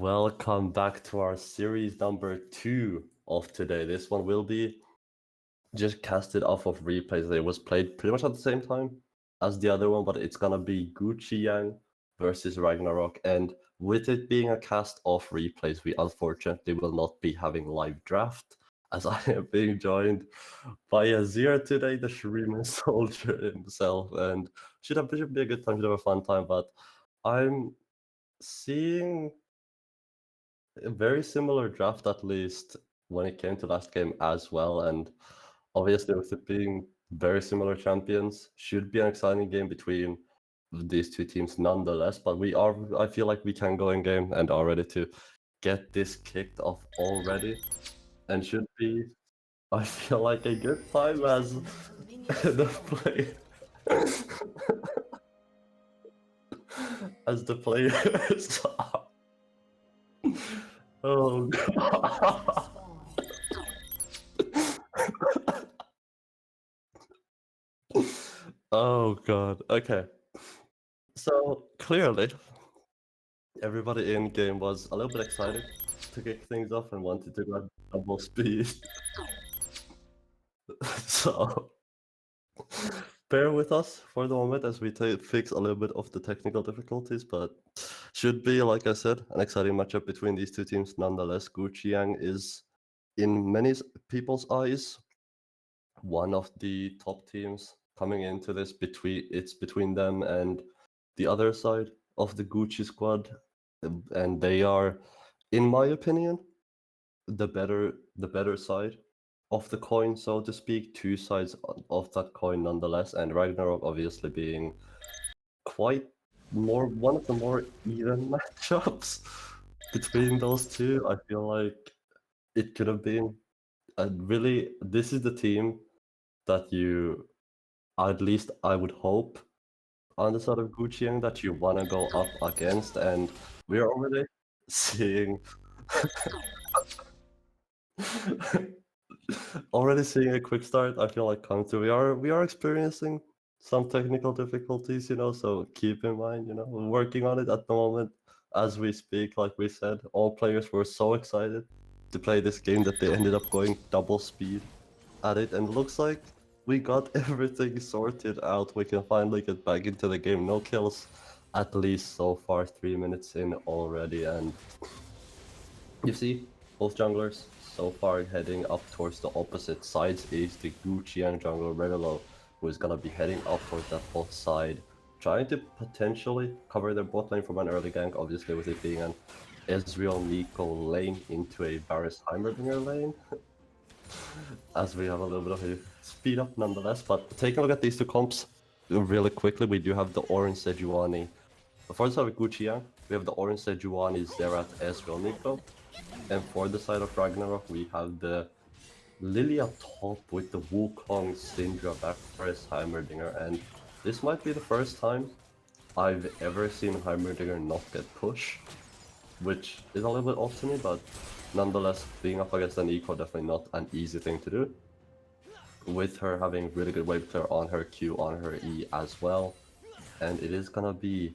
Welcome back to our series number 2 of today. This one will be just casted off of replays. It was played pretty much at the same time as the other one, but it's gonna be Gucci Yang versus Ragnarok. And with it being a cast off replays, we unfortunately will not be having live draft, as I am being joined by Azir today, the Shuriman soldier himself. And should be a good time, should have a fun time, but I'm seeing a very similar draft, at least when it came to last game as well. And obviously, with it being very similar champions, should be an exciting game between these two teams nonetheless. But I feel like we can go in game and are ready to get this kicked off already. And should be, I feel like, a good time as the play. As the players are. Oh god. Oh god. Okay. So clearly, everybody in game was a little bit excited to kick things off and wanted to grab double speed. So bear with us for the moment as we fix a little bit of the technical difficulties, but should be, like I said, an exciting matchup between these two teams. Nonetheless, Gucci Yang is, in many people's eyes, one of the top teams coming into this. It's between them and the other side of the Gucci squad, and they are, in my opinion, the better side of the coin, so to speak. Two sides of that coin nonetheless, and Ragnarok obviously being quite one of the more even matchups between those two. I feel like it could have been this is the team that you, at least I would hope, on the side of Gucci that you want to go up against, and we're already seeing a quick start. I feel like come through. We are experiencing some technical difficulties, so keep in mind, we're working on it at the moment as we speak. Like we said, all players were so excited to play this game that they ended up going double speed at it, and looks like we got everything sorted out. We can finally get back into the game. No kills, at least so far, 3 minutes in already, and you see both junglers so far heading up towards the opposite sides. Is the Gucci and jungler Revelo, who is gonna be heading up towards that bot side, trying to potentially cover their bot lane from an early gank, obviously with it being an Ezreal Nico lane into a Varus Heimerdinger lane. As we have a little bit of a speed up nonetheless. But taking a look at these two comps really quickly, we do have the orange Sejuani. For the side of Gucci Yang, we have the orange Sejuani Zerat Ezreal Nico. And for the side of Ragnarok, we have the Lilia top with the Wukong Syndra Varus Heimerdinger. And this might be the first time I've ever seen Heimerdinger not get pushed, which is a little bit odd to me, but nonetheless, being up against an eco, definitely not an easy thing to do. With her having really good wave clear on her Q, on her E as well. And it is gonna be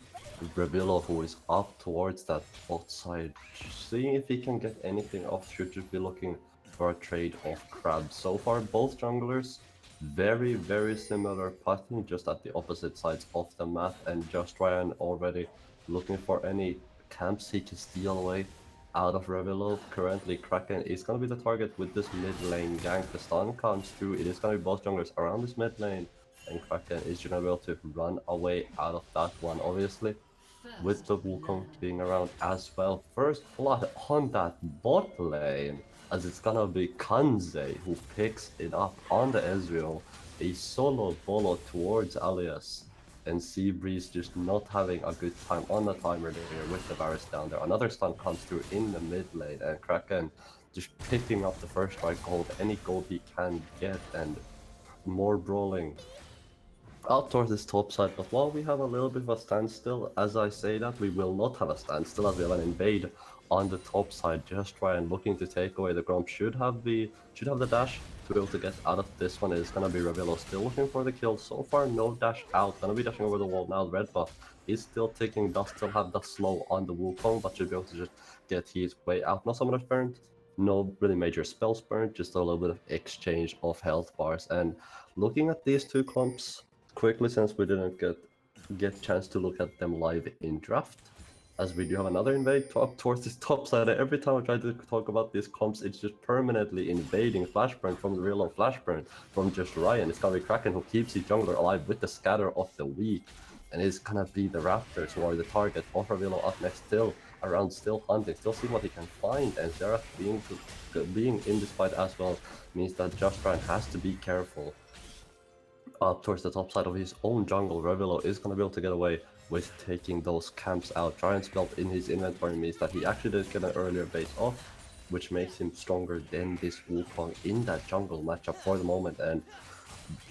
Revillo who is up towards that bot side, seeing if he can get anything off. Should just be looking for a trade off Crab. So far, both junglers very, very similar pattern, just at the opposite sides of the map, and Just Ryan already looking for any camps he can steal away out of Revillo. Currently, Kraken is going to be the target with this mid lane gank. The stun comes through. It is going to be both junglers around this mid lane, and Kraken is going to be able to run away out of that one, obviously, with the Wukong being around as well. First blood on that bot lane, as it's going to be Kanze who picks it up on the Ezreal. A solo bolo towards Alias, and Seabreeze just not having a good time on the timer there with the Varus down there. Another stun comes through in the mid lane, and Kraken just picking up the first strike gold, any gold he can get, and more brawling out towards this top side. But while we have a little bit of a standstill, as I say that, we will not have a standstill, as we have an invade on the top side, just trying looking to take away the Gromp. Should have the dash to be able to get out of this one. Is gonna be Revilo still looking for the kill. So far, no dash out. Gonna be dashing over the wall now. Red buff is still ticking. Does still have the slow on the Wukong, but should be able to just get his way out. Not so much burned. No really major spells burned. Just a little bit of exchange of health bars. And looking at these two comps quickly, since we didn't get chance to look at them live in draft, as we do have another invade up towards this top side. Every time I try to talk about these comps, it's just permanently invading Flashburn from the real of Flashburn from just Ryan. It's gonna be Kraken who keeps his jungler alive with the scatter of the weak, and it's gonna be the Raptors who are the target of Ravilo up next, still around, still hunting, still seeing what he can find, and Xerath being in this fight as well means that Just Ryan has to be careful up towards the top side of his own jungle. Revilo is going to be able to get away with taking those camps out. Giant's Belt in his inventory means that he actually did get an earlier base off, which makes him stronger than this Wukong in that jungle matchup for the moment, and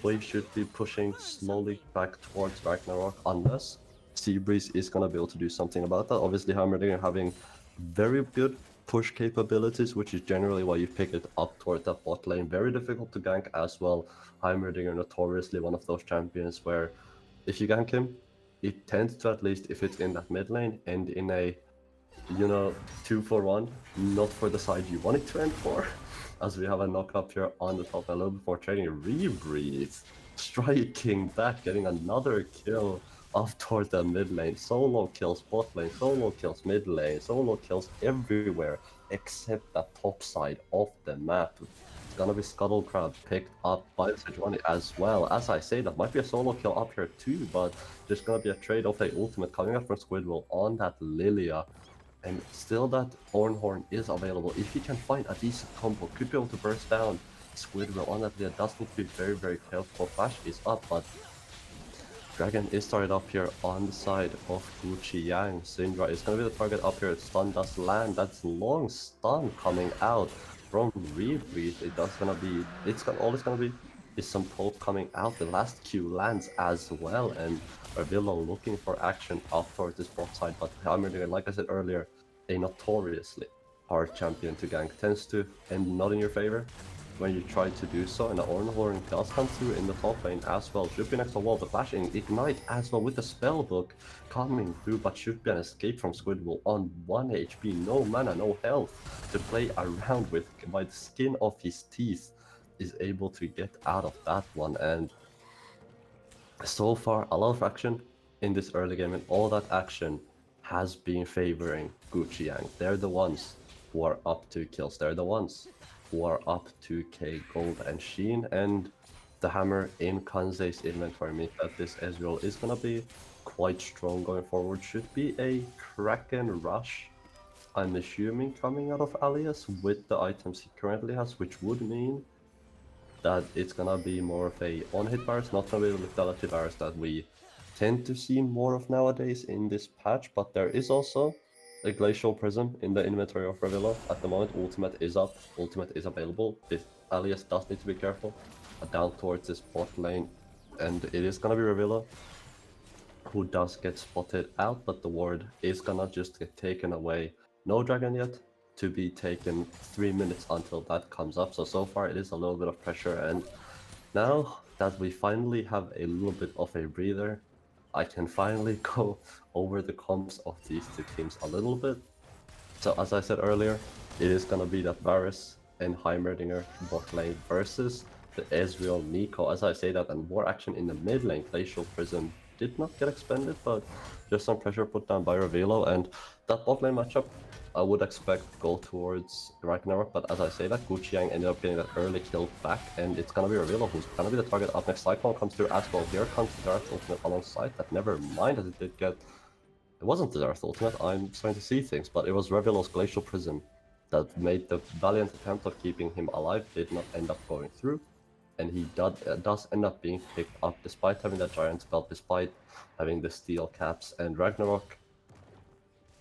we should be pushing slowly back towards Ragnarok unless Seabreeze is going to be able to do something about that. Obviously, Heimerdinger having very good push capabilities, which is generally why you pick it up toward that bot lane. Very difficult to gank as well. Heimerdinger notoriously one of those champions where if you gank him, it tends to, at least if it's in that mid lane, end in a 2-for-1, not for the side you want it to end for. As we have a knock up here on the top, a little before trading Rebreathe, striking back, getting another kill off towards the mid lane. Solo kills bot lane, solo kills mid lane, solo kills everywhere except the top side of the map. It's gonna be Scuttle Crab picked up by the Sejuani as well. As I say, that might be a solo kill up here too, but there's gonna be a trade of a ultimate coming up from Squidward on that Lilia. And still that Ornhorn is available. If he can find a decent combo, could be able to burst down Squidward on that Lilia. Does need to be very, very careful. Flash is up, but Dragon is started up here on the side of Gucci Yang. Syndra is going to be the target up here. Stun does land. That's long stun coming out from Rebreathe. All it's gonna be is some poke coming out. The last Q lands as well, and Arvillo looking for action up towards this bot side. But Heimerdinger, like I said earlier, a notoriously hard champion to gank, tends to end not in your favor when you try to do so, and the Ornhorn does come through in the top lane as well. Should be next to wall, the flashing ignite as well with the spell book coming through, but should be an escape from Squidward on 1 HP, no mana, no health to play around with. By the skin of his teeth is able to get out of that one, and so far a lot of action in this early game, and all that action has been favoring Gucci Yang. They're the ones who are up 2 kills, they're the ones who are up 2k gold and Sheen, and the hammer in Kanze's inventory means that this Ezreal is gonna be quite strong going forward. Should be a Kraken rush, I'm assuming, coming out of Alias with the items he currently has, which would mean that it's gonna be more of a one-hit virus, not gonna be the lethality virus that we tend to see more of nowadays in this patch, but there is also a Glacial Prism in the inventory of Revilo. At the moment, ultimate is up, ultimate is available. This Alias does need to be careful down towards this bot lane, and it is gonna be Revilo who does get spotted out, but the ward is gonna just get taken away. No dragon yet to be taken, 3 minutes until that comes up, so far it is a little bit of pressure, and now that we finally have a little bit of a breather, I can finally go over the comps of these two teams a little bit. So as I said earlier, it is gonna be that Varus and Heimerdinger bot lane versus the Ezreal Nico. As I say that, and more action in the mid lane. Glacial Prism did not get expended, but just some pressure put down by Revilo, and that bot lane matchup I would expect go towards Ragnarok, but as I say that, Gucci Yang ended up getting that early kill back, and it's gonna be Revilo who's gonna be the target up next. Cyclone comes through as well. Here comes the Darth Ultimate alongside that. Never mind, as it did get... It wasn't the Darth Ultimate, I'm starting to see things, but it was Revilo's Glacial Prism that made the valiant attempt of keeping him alive, did not end up going through, and he does end up being picked up despite having that Giant Spell, despite having the Steel Caps, and Ragnarok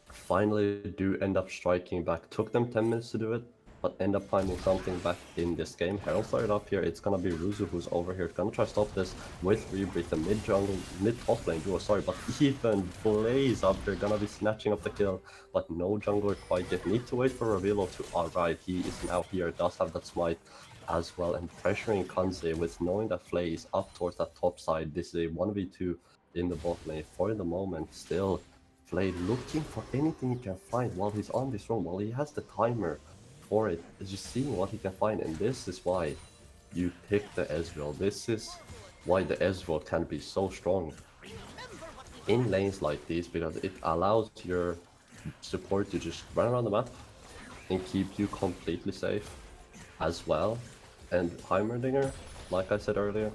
finally do end up striking back. Took them 10 minutes to do it, but end up finding something back in this game. Herald started up here. It's gonna be Ruzu who's over here. Gonna try to stop this with Rebreathe, the mid jungle, mid top lane duo. Sorry, but even Blaze up here gonna be snatching up the kill, but no jungler quite yet. Need to wait for Revilo to arrive. He is now here. Does have that smite as well, and pressuring Kanze with knowing that Flay is up towards that top side. This is a 1v2 in the bot lane for the moment. Still, Flay looking for anything he can find while he's on this roam, while he has the timer for it, just seeing what he can find. And this is why you pick the Ezreal. This is why the Ezreal can be so strong in lanes like these, because it allows your support to just run around the map and keep you completely safe as well. And Heimerdinger, like I said earlier,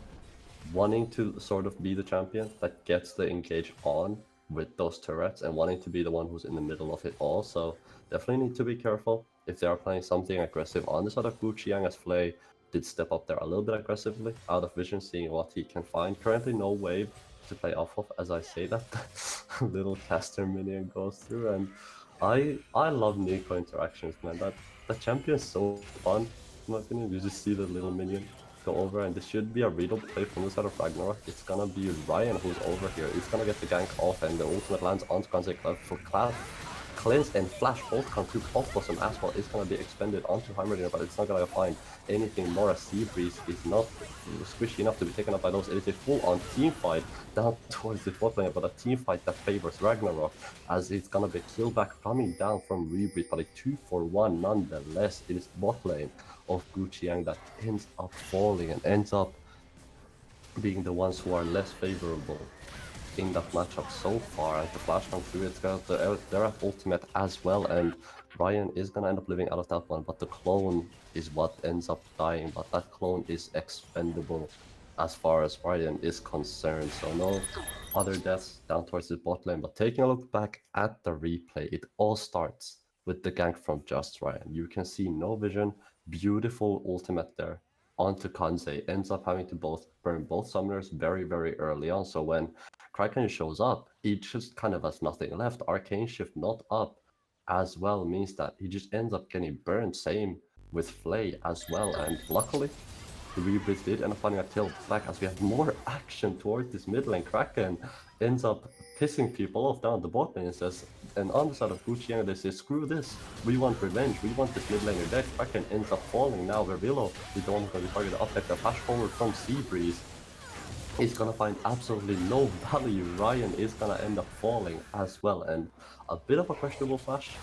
wanting to sort of be the champion that gets the engage on with those turrets and wanting to be the one who's in the middle of it all. So definitely need to be careful if they are playing something aggressive on the side of Guqiang, as Flay did step up there a little bit aggressively, out of vision, seeing what he can find. Currently no wave to play off of as I say that. Little caster minion goes through, and I love Nico interactions, man. That champion is so fun, in my opinion. You just see the little minion go over, and this should be a readable play from the side of Ragnarok. It's gonna be Ryan who's over here. He's gonna get the gank off, and the ultimate lands onto Kanze for Cleanse and Flash both come through off Blossom as well. It's gonna be expended onto Heimerdinger, but it's not gonna find anything more. A Sea Breeze is not squishy enough to be taken up by those. It is a full-on team fight down towards the bot lane, but a team fight that favors Ragnarok, as it's gonna be kill back coming down from Rebreathe, but a 2-for-1 nonetheless. It is bot lane of Guqiang that ends up falling and ends up being the ones who are less favorable in that matchup so far. As the flash comes through, it's got they're at ultimate as well, and Ryan is gonna end up living out of that one, but the clone is what ends up dying, but that clone is expendable as far as Ryan is concerned. So no other deaths down towards the bot lane. But taking a look back at the replay, it all starts with the gank from just Ryan. You can see no vision, beautiful ultimate there onto Kanze, ends up having to burn both summoners very, very early on. So when Kraken shows up, he just kind of has nothing left. Arcane Shift not up as well means that he just ends up getting burned. Same with Flay as well. And luckily, the Rebreathe did end up finding a kill back, as we have more action towards this mid lane. Kraken ends up pissing people off down the bot lane, and on the side of Guqiang, they say, screw this, we want revenge, we want this mid laner deck. Kraken ends up falling. Now Vervilo is the one who's going to be targeted up, like the flash forward from Sea Breeze. He's gonna find absolutely no value. Ryan is gonna end up falling as well, and a bit of a questionable flash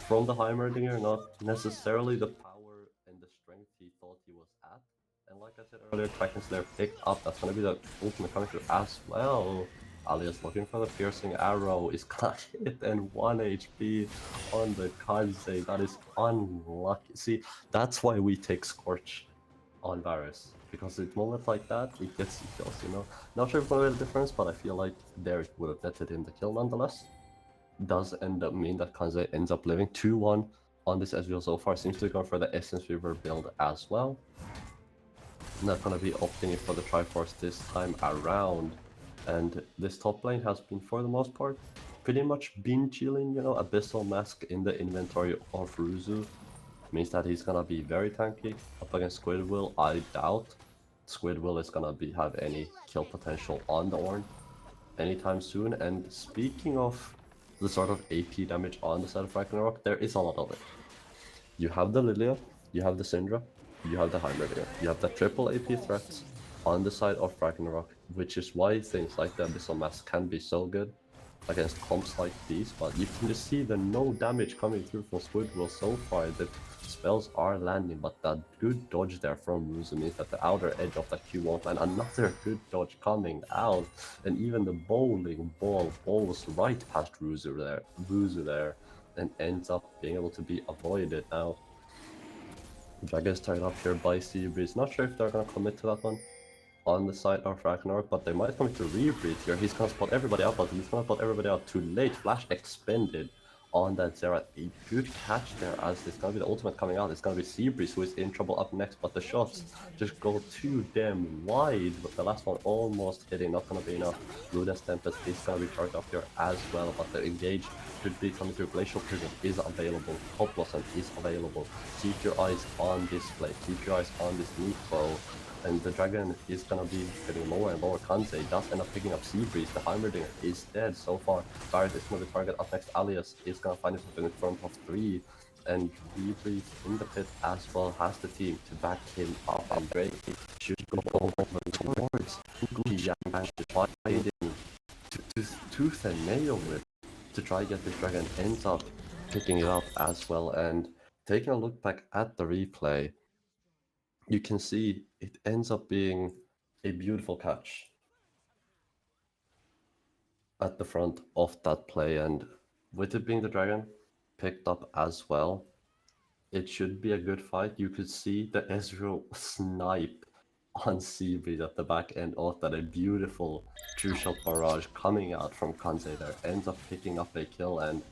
from the Heimerdinger, not necessarily the power and the strength he thought he was at. And like I said earlier, Kraken's there picked up. That's gonna be the ultimate coming through as well. Alias looking for the piercing arrow, is gonna hit, and 1 HP on the Kanze. That is unlucky. See, that's why we take Scorch on Varus, because at moments like that, it gets kills, you know. Not sure if it's made a difference, but I feel like there it would have netted him the kill nonetheless. Does end up mean that Kanze ends up living 2-1 on this Ezreal so far. Seems to be going for the Essence Weaver build as well. Not gonna be opting for the Triforce this time around. And this top lane has been, for the most part, pretty much been chilling, you know. Abyssal Mask in the inventory of Ruzu means that he's gonna be very tanky up against Squidwill. I doubt Squidwill is gonna have any kill potential on the Ornn anytime soon. And speaking of the sort of AP damage on the side of Ragnarok, there is a lot of it. You have the Lilia, you have the Syndra, you have the Heimerdinger, you have the triple AP threats on the side of Ragnarok, which is why things like the Abyssal Mask can be so good against comps like these. But you can just see the no damage coming through from Squidwill so far. The spells are landing, but that good dodge there from Ruzu means that the outer edge of that Q won't land. Another good dodge coming out, and even the bowling ball bowls right past Ruzu there, and ends up being able to be avoided. Now Dragon's tied up here by Sea Breeze. Not sure if they're gonna commit to that one on the side of Ragnarok, but they might come to Rebreathe here. He's gonna spot everybody out, but he's gonna spot everybody out too late. Flash expended on that Zera. A good catch there, as it's gonna be the ultimate coming out. It's gonna be Seabreeze who is in trouble up next, but the shots just go too damn wide. But the last one almost hitting, not gonna be enough. Ruda's Tempest is gonna be charged up here as well, but the engage should be coming through. Glacial Prism is available. Top Blossom is available. Keep your eyes on this play. Keep your eyes on this Neeko. And the dragon is gonna be getting lower and lower. Kansei does end up picking up Seabreeze. The Heimerdinger is dead so far. Barret is gonna be target up next. Alias is gonna find himself in front of 3. And Rebreathe in the pit as well has the team to back him up. And Drake should go over towards Gucci Yang to find him to tooth and nail with to try get this dragon. Ends up picking it up as well. And taking a look back at the replay, you can see it ends up being a beautiful catch at the front of that play, and with it being the dragon picked up as well, it should be a good fight. You could see the Ezreal snipe on Seabreeze at the back end of that. A beautiful true shot barrage coming out from Kansei there, ends up picking up a kill. And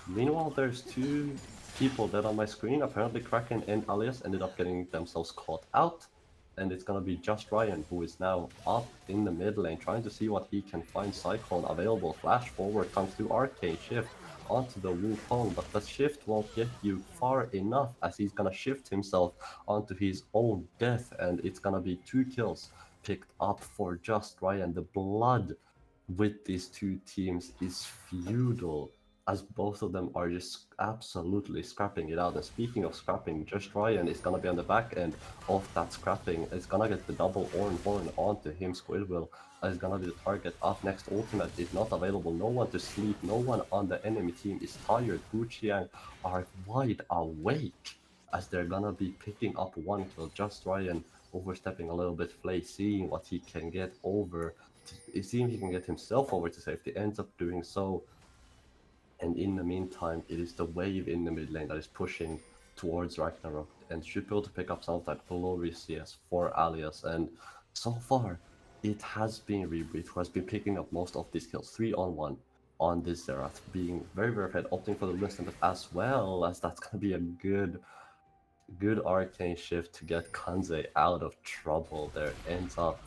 meanwhile, there's two people dead on my screen. Apparently Kraken and Alias ended up getting themselves caught out, and it's gonna be just Ryan who is now up in the mid lane trying to see what he can find. Cyclone available, flash forward comes through, Arcane Shift onto the Wukong, but the shift won't get you far enough as he's gonna shift himself onto his own death, and it's gonna be 2 kills picked up for just Ryan. The blood with these two teams is feudal, as both of them are just absolutely scrapping it out. And speaking of scrapping, just Ryan is gonna be on the back end of that scrapping. It's gonna get the double Oran Horn onto him. Squidwill is gonna be the target. Up next, ultimate is not available. No one to sleep. No one on the enemy team is tired. Guqiang are wide awake as they're gonna be picking up 1 kill. Just Ryan overstepping a little bit, Flay seeing what he can get over. Seeing he can get himself over to safety, ends up doing so. And in the meantime, it is the wave in the mid lane that is pushing towards Ragnarok and should be able to pick up some of that glorious CS for Alias. And so far, it has been Rebreathe who has been picking up most of these kills, 3-on-1 on this Zerath, being very, very fed, opting for the Lunas Tempest as well, as that's going to be a good arcane shift to get Kansei out of trouble there. Ends up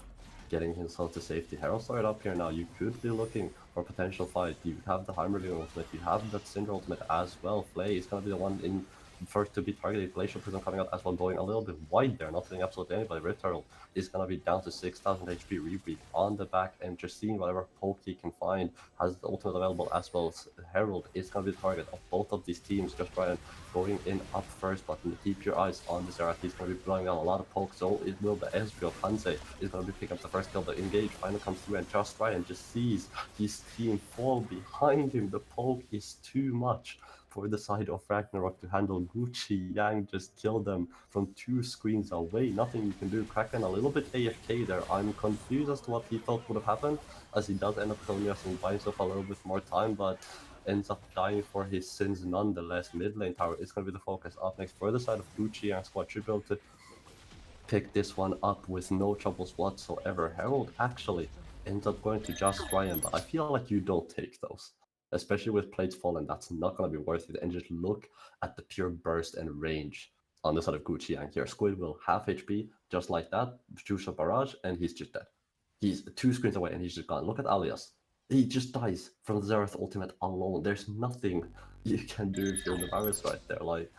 getting himself to safety. Herald started up here now. You could be looking for a potential fight. You have the Heimerdinger ultimate. You have that Syndra ultimate as well. Flay is going to be the one in first to be targeted. Glacial Prism coming out as well, going a little bit wide there, not hitting absolutely anybody. Rift Herald is going to be down to 6,000 HP. Rebreathe on the back and just seeing whatever poke he can find. Has the ultimate available as well. Herald is going to be the target of both of these teams. Just Ryan going in up first, but keep your eyes on the Zerath. He's going to be blowing out a lot of pokes, so it will. The Ezreal Kansei is going to be picking up the first kill. The engage finally comes through, and just Ryan just sees his team fall behind him. The poke is too much for the side of Ragnarok to handle. Gucci Yang just killed them from 2 screens away. Nothing you can do. Kraken a little bit AFK there. I'm confused as to what he thought would have happened, as he does end up killing us and buy himself a little bit more time, but ends up dying for his sins nonetheless. Mid lane tower is going to be the focus. Up next, for the side of Gucci and squad should be able to pick this one up with no troubles whatsoever. Herald actually ends up going to just Ryan, but I feel like you don't take those. Especially with plates fallen, that's not going to be worth it. And just look at the pure burst and range on the side of Gucci Yang here. Squidwill, half HP, just like that. Shusha Barrage, and he's just dead. He's 2 screens away and he's just gone. Look at Alias. He just dies from the Zerath ultimate alone. There's nothing you can do if you're in the virus right there. Like,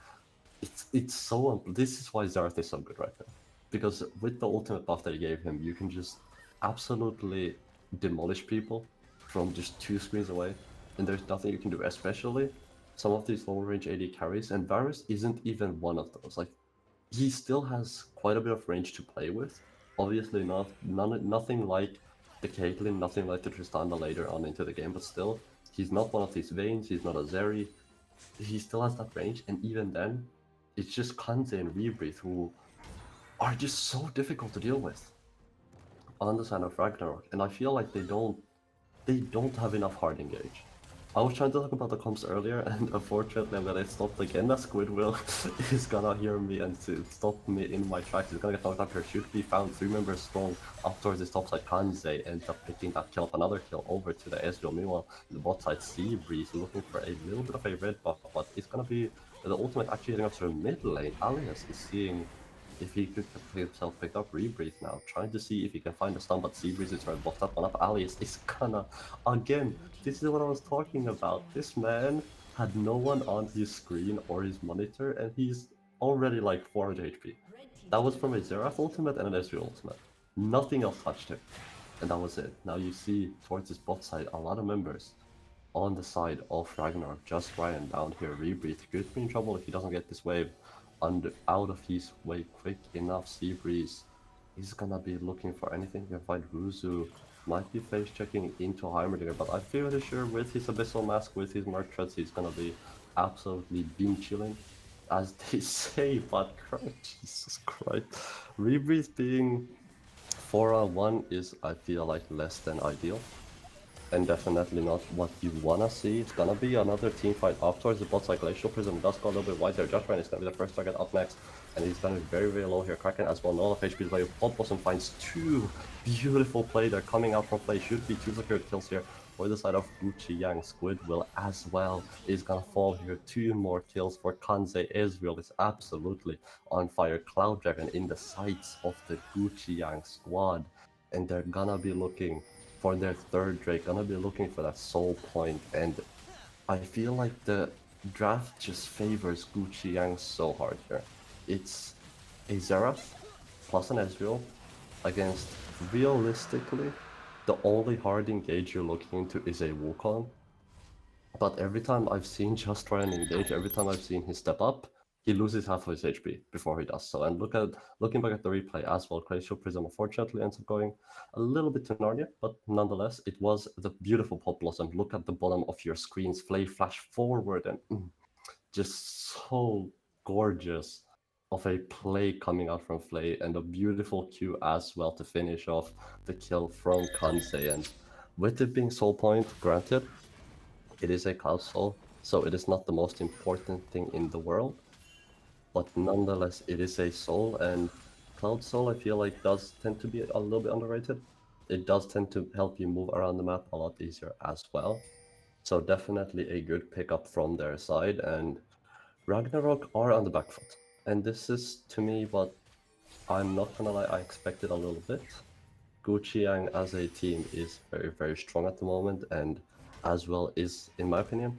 it's so... This is why Zerath is so good right now. Because with the ultimate buff that he gave him, you can just absolutely demolish people from just 2 screens away, and there's nothing you can do, especially some of these lower range AD carries, and Varus isn't even one of those. Like, he still has quite a bit of range to play with. Obviously nothing like the Caitlyn, nothing like the Tristana later on into the game, but still, he's not one of these Vaynes, he's not a Zeri. He still has that range, and even then, it's just Kansei and Rebreathe who are just so difficult to deal with on the side of Ragnarok, and I feel like they don't have enough hard engage. I was trying to talk about the comps earlier, and unfortunately, I'm gonna stop again. That Squidwell is gonna hear me and to stop me in my tracks. He's gonna get knocked up here. Should be found 3 members strong up towards his top side. Kanze ends up picking that kill up, another kill over to the Ezreal. Meanwhile, the bot side Sea Breeze looking for a little bit of a red buff, but it's gonna be the ultimate actually heading up to the mid lane. Alias is seeing if he could get himself picked up. Rebreathe now, trying to see if he can find a stun, but Seabreeze is trying to block that one up. Alias is gonna, again, this is what I was talking about. This man had no one on his screen or his monitor, and he's already like 400 HP. That was from a Xerath ultimate and an Ezreal ultimate. Nothing else touched him. And that was it. Now you see towards his bot side a lot of members on the side of Ragnarok. Just Ryan down here. Rebreathe could be in trouble if he doesn't get this wave out of his way quick enough. Seabreeze is gonna be looking for anything. You can find Ruzu. Might be face checking into Heimerdinger, but I'm fairly sure with his Abyssal Mask, with his Merc Treads, he's gonna be absolutely beam chilling, as they say. But Jesus Christ, Rebreathe being 4-on-1 is, I feel like, less than ideal. And definitely not what you wanna see. It's gonna be another team fight up towards the bot side. Glacial Prism does go a little bit wide there. Just Ryan is gonna be the first target up next, and he's gonna be very, very low here. Kraken as well. No HP is by Pop Blossom finds 2 beautiful play there coming out from play. Should be 2 secure kills here for the side of Gucci Yang. Squidwell as well is gonna fall here. 2 more kills for Kanze. Ezreal is absolutely on fire. Cloud Dragon in the sights of the Gucci Yang squad, and they're gonna be looking for their third Drake, gonna be looking for that soul point, and I feel like the draft just favors Gucci Yang so hard here. It's a Xerath plus an Ezreal against, realistically, the only hard engage you're looking into is a Wukong. But every time I've seen Just try and engage, every time I've seen him step up, he loses half of his HP before he does so. And looking back at the replay as well, Glacial Prism unfortunately ends up going a little bit to Narnia, but nonetheless, it was the beautiful Pop Blossom. Look at the bottom of your screen's Flay flash forward, and just so gorgeous of a play coming out from Flay, and a beautiful Q as well to finish off the kill from Kanze. And with it being soul point, granted, it is a Cloud Soul, so it is not the most important thing in the world, but nonetheless, it is a soul, and Cloud Soul, I feel like, does tend to be a little bit underrated. It does tend to help you move around the map a lot easier as well. So definitely a good pickup from their side, and Ragnarok are on the back foot. And this is, to me, what I'm not gonna lie, I expected a little bit. Gucci Yang as a team is very, very strong at the moment, and as well is, in my opinion,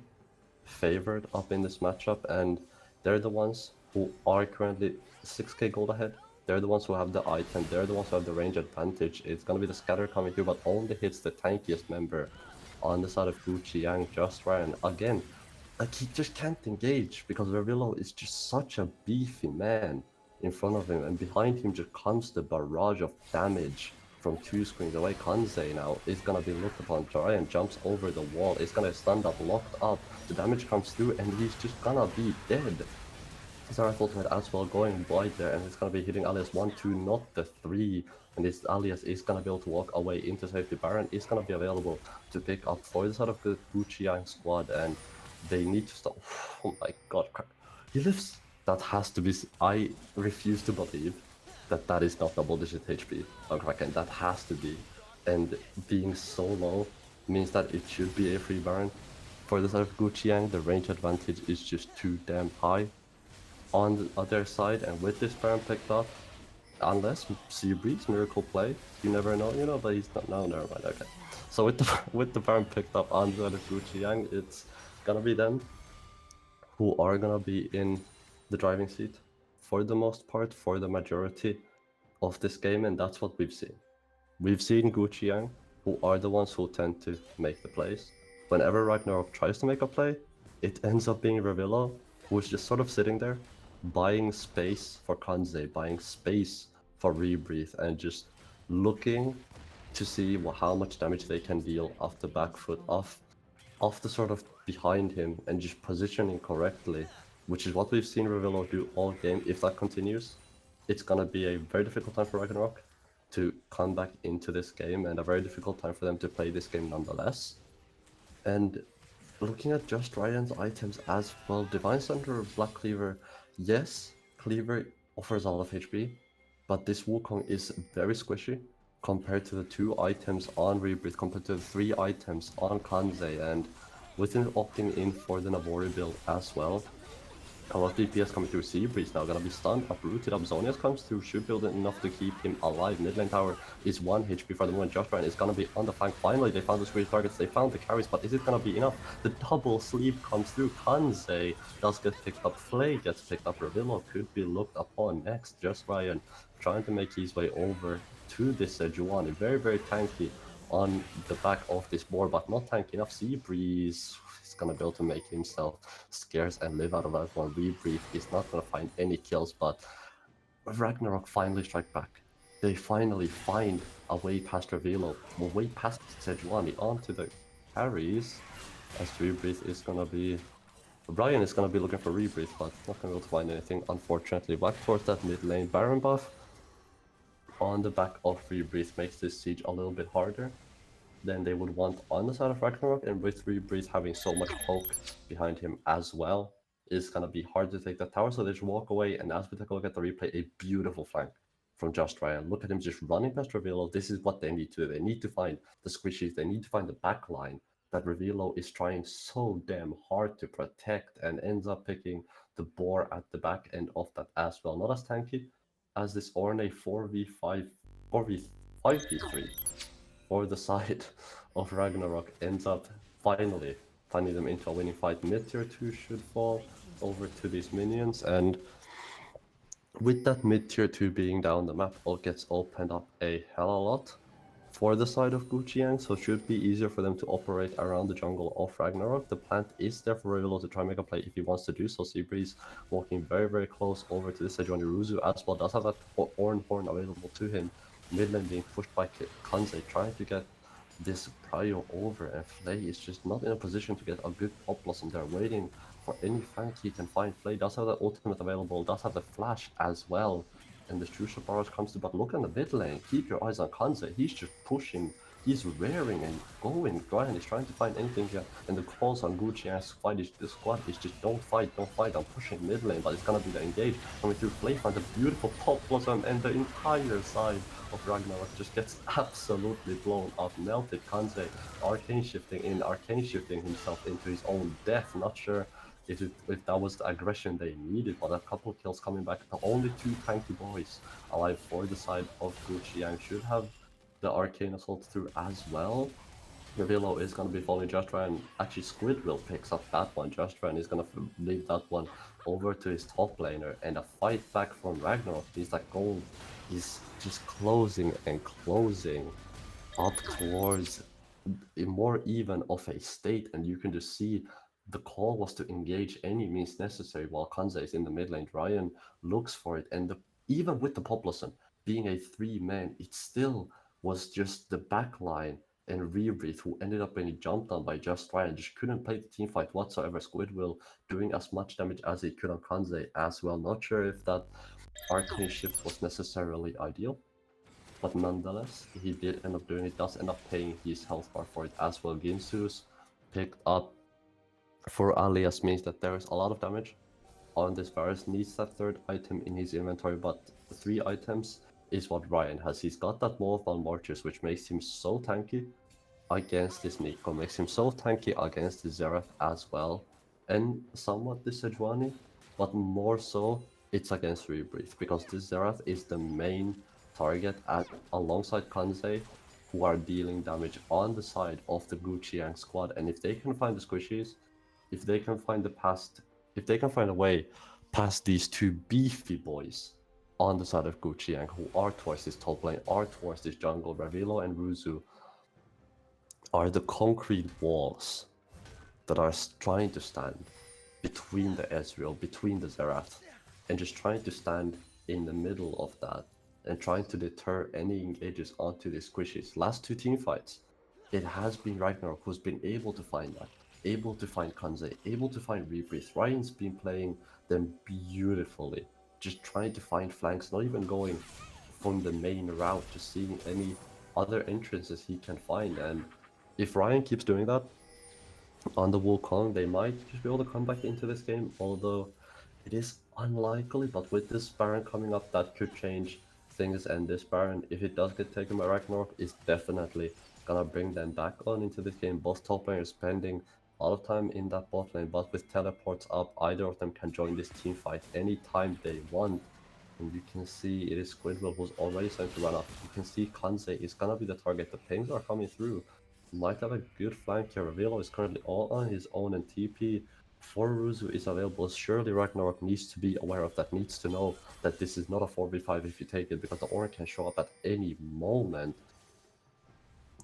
favored up in this matchup, and they're the ones who are currently 6k gold ahead. They're the ones who have the item, they're the ones who have the range advantage. It's gonna be the scatter coming through, but only hits the tankiest member on the side of Gucci Yang. Just Ryan again, like, he just can't engage because Revillo is just such a beefy man in front of him, and behind him just comes the barrage of damage from 2 screens away. Kanze now is gonna be looked upon. Ryan jumps over the wall, is gonna stand up, locked up. The damage comes through, and he's just gonna be dead. Xerath ultimate as well going wide there, and it's gonna be hitting Alias 1, 2, not the 3. And this Alias is gonna be able to walk away into safety. Baron is gonna be available to pick up for the side of the Gucci Yang squad, and they need to stop. Oh my god, he lives. That has to be. I refuse to believe that that is not double-digit HP on Kraken. That has to be. And being so low means that it should be a free Baron. For the side of Gucci Yang, the range advantage is just too damn high on the other side, and with this Baron picked up, unless Seabreeze miracle play, you never know, but he's not. No, never mind. Okay, so with the Baron picked up on the side of Gucci Yang, it's gonna be them who are gonna be in the driving seat for the most part, for the majority of this game, and that's what we've seen. We've seen Gucci Yang, who are the ones who tend to make the plays. Whenever Ragnarok tries to make a play, it ends up being Revillo, who is just sort of sitting there, buying space for Kanze, buying space for Rebreathe, and just looking to see how much damage they can deal off the back foot, off the sort of behind him, and just positioning correctly, which is what we've seen Revillo do all game. If that continues, it's gonna be a very difficult time for Ragnarok to come back into this game, and a very difficult time for them to play this game nonetheless. And looking at just Ryan's items as well, Divine Center, Black Cleaver, yes, Cleaver offers a lot of HP, but this Wukong is very squishy compared to the 2 items on Rebreathe, compared to the 3 items on Kanzei, and with him opting in for the Navori build as well, a lot of DPS coming through Sea Breeze now, gonna be stunned, uprooted. Zonias comes through, should build it enough to keep him alive. Mid lane tower is 1 HP for the moment. Josh Bryan is gonna be on the flank. Finally, they found the squeeze targets, they found the carries, but is it gonna be enough? The double sleep comes through. Kanzei does get picked up. Flay gets picked up. Revillo could be looked upon next. Just Ryan trying to make his way over to this Juwani. Very, very tanky on the back of this board, but not tanky enough. Sea Breeze is gonna be able to make himself scarce and live out of that one. Rebreathe is not gonna find any kills, but Ragnarok finally strike back. They finally find a way past Revealo, a way past Sejuani onto the carries, as Rebreathe is gonna be. Brian is gonna be looking for Rebreathe, but not gonna be able to find anything, unfortunately. Back towards that mid lane Baron buff on the back of Rebreathe makes this siege a little bit harder than they would want on the side of Ragnarok, and with Rebreathe having so much poke behind him as well, it's gonna be hard to take that tower, so they just walk away, and as we take a look at the replay, a beautiful flank from Just Ryan. Look at him just running past Revealo. This is what they need to do. They need to find the squishies, they need to find the back line that Revealo is trying so damn hard to protect, and ends up picking the boar at the back end of that as well. Not as tanky as this Orne 4v5, 4v5v3 for the side of Ragnarok ends up finally finding them into a winning fight. Mid tier 2 should fall over to these minions, and with that mid tier 2 being down, the map all gets opened up a hell of a lot for the side of Guqiang, so it should be easier for them to operate around the jungle of Ragnarok. The plant is there for Rivalo to try and make a play if he wants to do so. Seabreeze walking very, very close over to this Sejuani. Ruzu as well does have that Horn available to him. Mid lane being pushed by Kanze, trying to get this prio over, and Flay is just not in a position to get a good pop blossom there, waiting for any flank he can find. Flay does have the ultimate available, does have the flash as well, and the Shusha barrage comes to, but look in the mid lane, keep your eyes on Kanze, he's just pushing, he's rearing and going, Brian is trying to find anything here, and the calls on Gucci's fight is, the squad is just don't fight, I'm pushing mid lane, but it's gonna be the engage, coming through Flay finds a beautiful pop blossom, and the entire side of Ragnarok just gets absolutely blown up, melted. Kanze arcane shifting in, arcane shifting himself into his own death, not sure if that was the aggression they needed, but a couple kills coming back. The only 2 tanky boys alive for the side of Guqiang should have the arcane assault through as well. Revealo is going to be following Just Ryan. Actually, Squidwill picks up that one. Just Ryan is going to leave that one over to his top laner, and a fight back from Ragnarok means that gold is just closing and closing up towards a more even of a state, and you can just see the call was to engage any means necessary while Kanze is in the mid lane. Ryan looks for it, and even with the Population being a 3-man, it still was just the back line and Rebreathe who ended up being jumped on by Just Ryan. Just couldn't play the team fight whatsoever. Squidwill doing as much damage as he could on Kanze as well. Not sure if that arcane shift was necessarily ideal, but nonetheless, he did end up doing it. Does end up paying his health bar for it as well. Ginsu's picked up for Alias means that there is a lot of damage on this virus. Needs that 3rd item in his inventory, but the 3 items is what Ryan has. He's got that Molotov Mortars, which makes him so tanky against this Nico, makes him so tanky against the Zerath as well, and somewhat the Sejuani, but more so it's against Rebreathe, because this Zerath is the main target alongside Kanze, who are dealing damage on the side of the Guqiang squad, and if they can find the squishies, if they can find if they can find a way past these 2 beefy boys on the side of Guqiang, who are towards this top lane, are towards this jungle, Ravilo and Ruzu are the concrete walls that are trying to stand between the Ezreal, between the Zerath, and just trying to stand in the middle of that and trying to deter any engages onto the squishies. Last 2 team fights, it has been Ragnarok who's been able to find that, able to find Kanze, able to find Rebreathe. Ryan's been playing them beautifully, just trying to find flanks, not even going from the main route, just seeing any other entrances he can find. And if Ryan keeps doing that, On the Wukong, they might just be able to come back into this game, although it is unlikely. But with this Baron coming up, that could change things. And this Baron, if it does get taken by Ragnarok, is definitely gonna bring them back on into this game. Both top laners spending a lot of time in that bot lane, but with teleports up, either of them can join this team fight anytime they want. And you can see it is Squidward who's already starting to run up. You can see Kanze is gonna be the target. The pings are coming through. Might have a good flank here. Revelo is currently all on his own, and TP for Ruzu is available. Surely Ragnarok needs to be aware of that, needs to know that this is not a 4v5 if you take it, because the Orin can show up at any moment.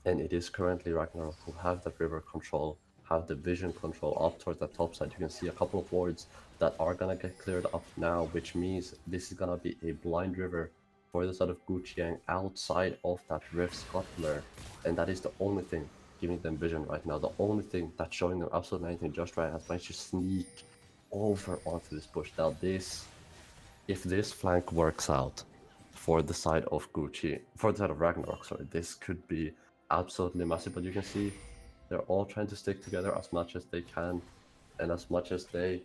And it is currently Ragnarok who have the river control, have the vision control up towards the top side. You can see a couple of wards that are gonna get cleared up now, which means this is gonna be a blind river for the side of Guqiang outside of that Rift Scuttler. And that is the only thing giving them vision right now. The only thing that's showing them absolutely anything just right has managed to sneak over onto this bush. Now this, if this flank works out for the side of Gucci, for the side of Ragnarok, sorry, this could be absolutely massive. But you can see they're all trying to stick together as much as they can, and as much as they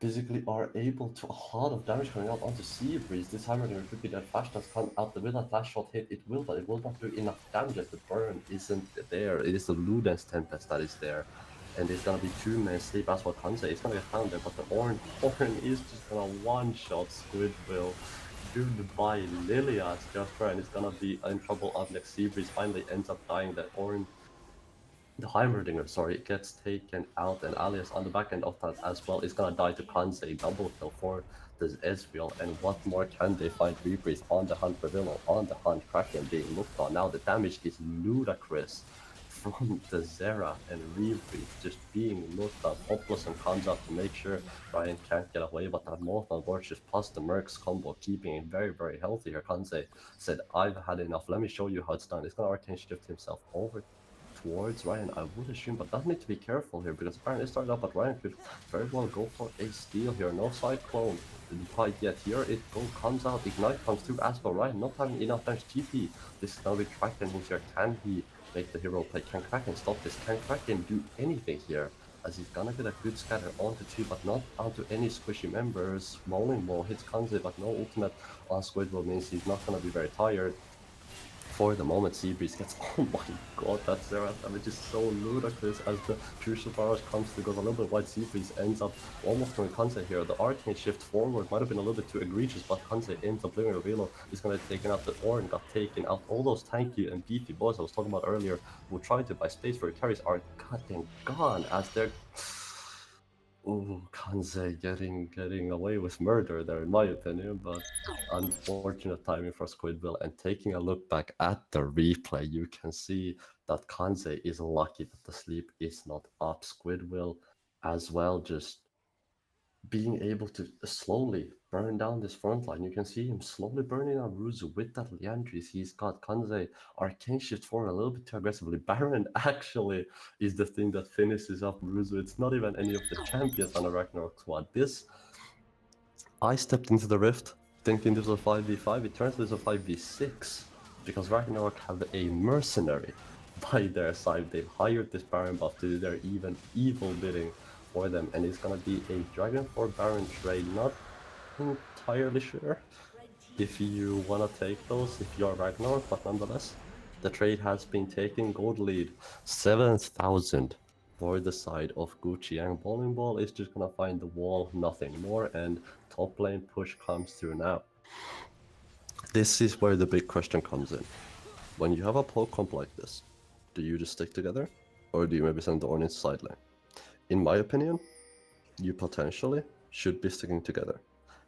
physically are able to. A lot of damage coming out onto Sea Breeze. This Hammer could be that flash that's come out. The will that last shot hit, it will, but it will not do enough damage as the burn isn't there. It is the Ludens Tempest that is there. And it's gonna be two men sleep as well. Kanze is gonna get found there, but the Orin is just gonna one-shot Squidwill. Goodbye Lilias just right, and it's gonna be in trouble up next. Sea Breeze finally ends up dying. That Orin, the Heimerdinger, sorry, gets taken out, and Alias on the back end of that as well is gonna die to Kanze. Double kill for this Ezreal, and what more can they find? Rebreathe on the hunt for Villo, on the hunt, Kraken being looked on. Now the damage is ludicrous from the Zera, and Rebreathe just being looked at. Hopeless and comes up to make sure Ryan can't get away, but that Mortal Gorgeous plus the Mercs combo keeping it very, very healthy here. Kanze said, I've had enough, let me show you how it's done. He's gonna arcane shift himself over towards Ryan, I would assume, but does need to be careful here because Baron is started up, but Ryan could very well go for a steal here. No Cyclone quite yet. Here it comes out, Ignite comes through as well. Ryan not having enough damage. TP, this is gonna be Kraken who's here. Can he make the hero play? Can Kraken stop this? Can Kraken do anything here? As he's gonna get a good scatter onto two, but not onto any squishy members. Rolling Ball hits Kanze, but no ultimate on Squidward means he's not gonna be very tired. For the moment, Seabreeze gets, oh my god, that Zera damage is so ludicrous as the crucial barrage comes to go a little bit wide. Seabreeze ends up almost going Kanze here. The arcane shift forward might have been a little bit too egregious, but Kanze ends up living a Velo. He's gonna get taken out. The Orin got taken out. All those tanky and beefy boys I was talking about earlier who tried to buy space for carries are goddamn gone as they're. Ooh, Kanze getting away with murder there, in my opinion, but unfortunate timing for Squidwell. And taking a look back at the replay, you can see that Kanze is lucky that the sleep is not up. Squidwell as well, just being able to slowly burn down this front line. You can see him slowly burning out Ruzu with that Liandry's. He's got Kanze arcane shift forward a little bit too aggressively. Baron actually is the thing that finishes up Ruzu. It's not even any of the champions on a Ragnarok squad. This, I stepped into the rift thinking this was a 5v5. It turns out it's a 5v6 because Ragnarok have a mercenary by their side. They've hired this Baron buff to do their even evil bidding for them, and it's gonna be a Dragon for Baron trade. Not entirely sure if you wanna take those if you're Ragnarok, but nonetheless, the trade has been taken. Gold lead 7,000 for the side of Gucci, and Bowling Ball is just gonna find the wall, nothing more, and top lane push comes through now. This is where the big question comes in. When you have a poke comp like this, do you just stick together, or do you maybe send the Ornn into side lane? In my opinion, you potentially should be sticking together.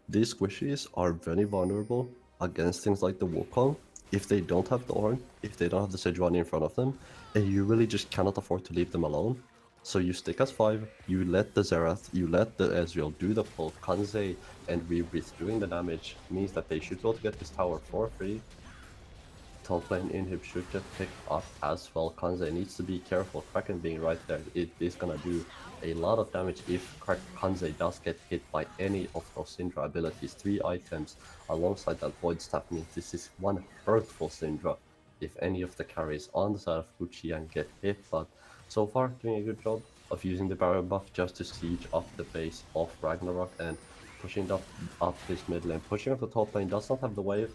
These squishies are very vulnerable against things like the Wukong if they don't have the Ornn, if they don't have the Sejuani in front of them, and you really just cannot afford to leave them alone. So you stick as 5, you let the Xerath, you let the Ezreal do the pull. Kanze and Rebreathe doing the damage means that they should be able to get this tower for free. Top lane inhib should get picked up as well. Kanze needs to be careful. Kraken being right there, it is gonna do a lot of damage if Kanze does get hit by any of those Syndra abilities. 3 items alongside that Void Staff means this is one hurtful Syndra if any of the carries on the side of Gucci and get hit, but so far doing a good job. of using the barrier buff just to siege up the base of Ragnarok and pushing up this mid lane. Pushing up the top lane does not have the wave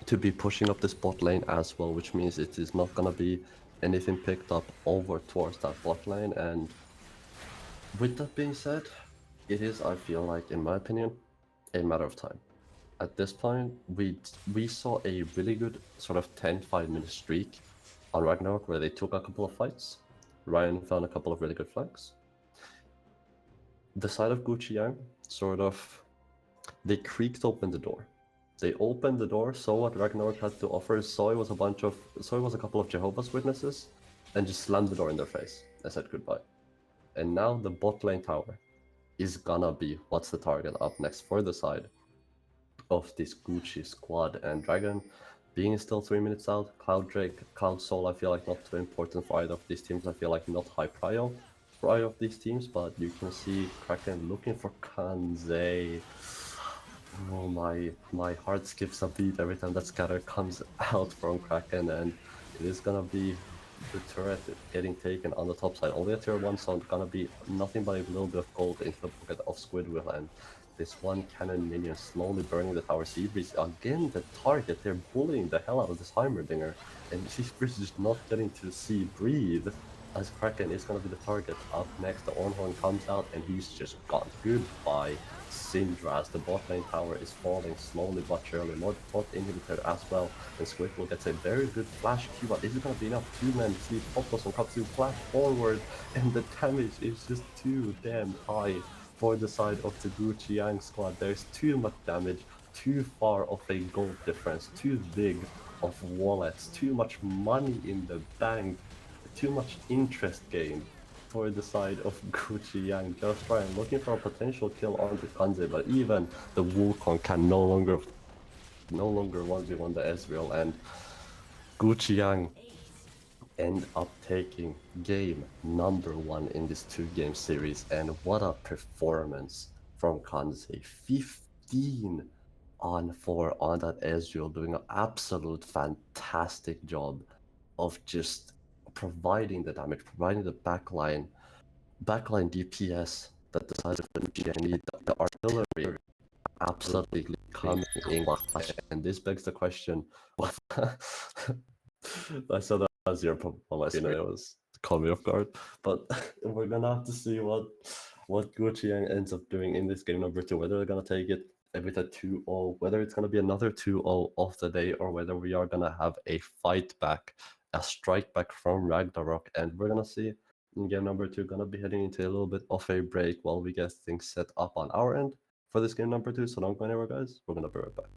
to be pushing up this bot lane as well, which means it is not gonna be anything picked up over towards that bot lane. And with that being said, it is, I feel like, in my opinion, a matter of time. At this point, we saw a really good sort of 10-5 minute streak on Ragnarok where they took a couple of fights. Ryan found a couple of really good flanks. The side of Gucci Yang sort of, they creaked open the door. They opened the door, saw what Ragnarok had to offer, saw it was a couple of Jehovah's Witnesses, and just slammed the door in their face and said goodbye. And now the bot lane tower is gonna be what's the target up next for the side of this Gucci squad. And Dragon being still 3 minutes out, Cloud Drake, Cloud Soul, I feel like not too important for either of these teams. I feel like not high prio for either of these teams, but you can see Kraken looking for Kanze. Oh, my heart skips a beat every time that scatter comes out from Kraken, and it is gonna be the turret getting taken on the top side. Only a tier 1, so it's gonna be nothing but a little bit of gold into the pocket of Squidwheel, and this one cannon minion slowly burning the tower. Seabreeze again the target. They're bullying the hell out of this Heimerdinger, and Seabreeze is just not getting to see breathe, as Kraken is gonna be the target. Up next, the Ornhorn comes out and he's just gone. Goodbye, Syndra, as the bot lane tower is falling slowly but surely. More bot inhibitor as well, and Squidward gets a very good flash Q, but is it gonna be enough? Two men see Popos and Katsu flash forward, and the damage is just too damn high for the side of the Gucci Yang squad. There's too much damage, too far of a gold difference, too big of wallets, too much money in the bank, too much interest gained for the side of Gucci Yang. Just trying looking for a potential kill on the Kanze, but even the Wukong can no longer 1v1 the Ezreal, and Gucci Yang end up taking game number 1 in this 2-game series. And what a performance from Kanze. 15 on 4 on that Ezreal, doing an absolute fantastic job of just providing the damage, providing the backline DPS that the side of the GN need. The artillery absolutely coming in clutch. And this begs the question, what I saw that as your problem on my screen, and it was caught me off guard. But we're gonna have to see what Gucci Yang ends up doing in this game number 2, whether they're gonna take it with a 2-0, whether it's gonna be another 2-0 of the day, or whether we are gonna have a fight back, a strike back from Ragnarok. And we're gonna see in game number 2. Gonna be heading into a little bit of a break while we get things set up on our end for this game number 2. So don't go anywhere, guys. We're gonna be right back.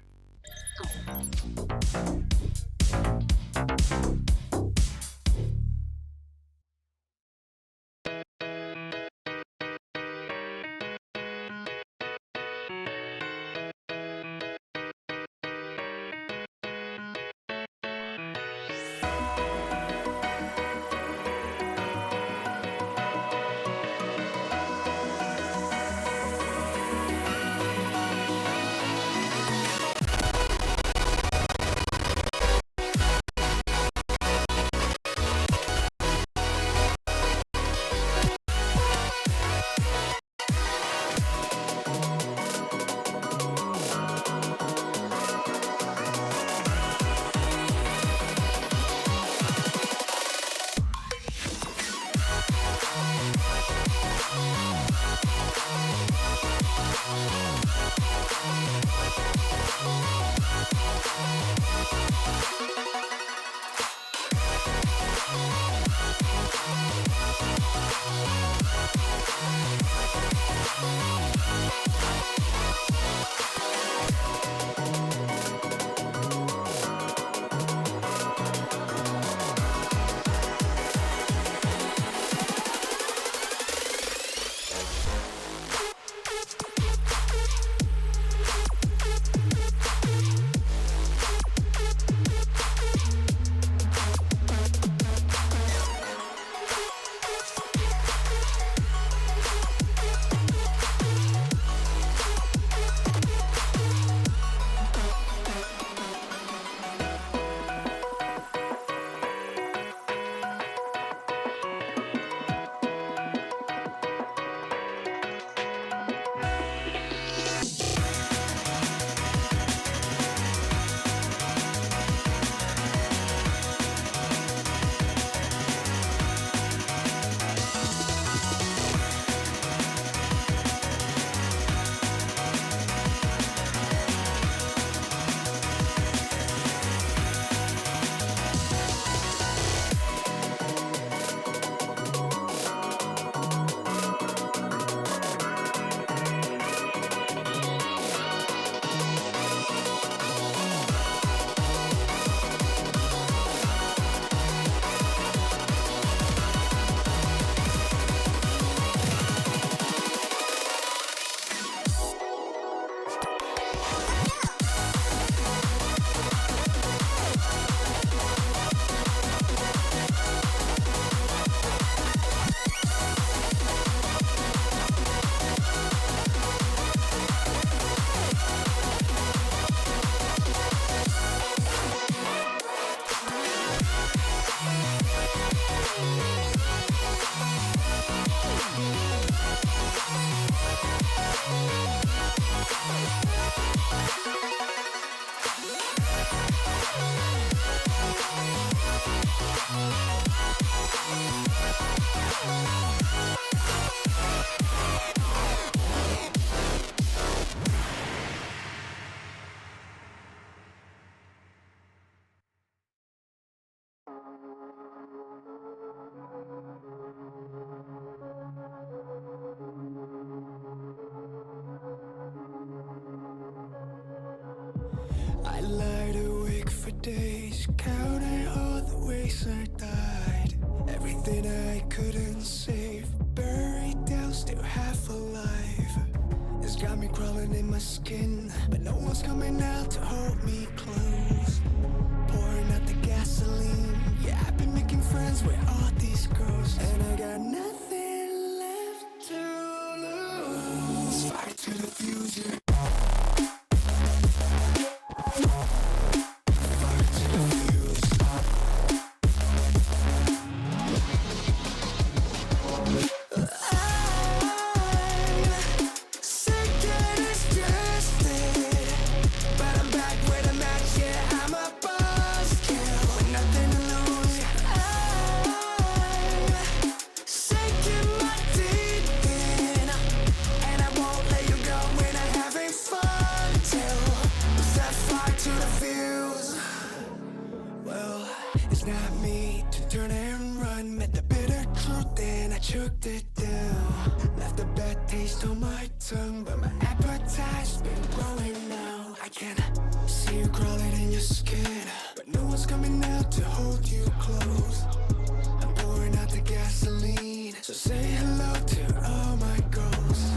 days, counting all the ways I died. Everything I couldn't save, buried down, still half alive. It's got me crawling in my skin, but no one's coming out to hold me close. Pouring out the gasoline, yeah, I've been making friends with all these girls, and I got nothing left to lose. Fight to the fuse, yeah. It's not me to turn and run. Met the bitter truth and I choked it down. Left a bad taste on my tongue, but my appetite's been growing now. I can see you crawling in your skin, but no one's coming out to hold you close. I'm pouring out the gasoline, so say hello to all my ghosts.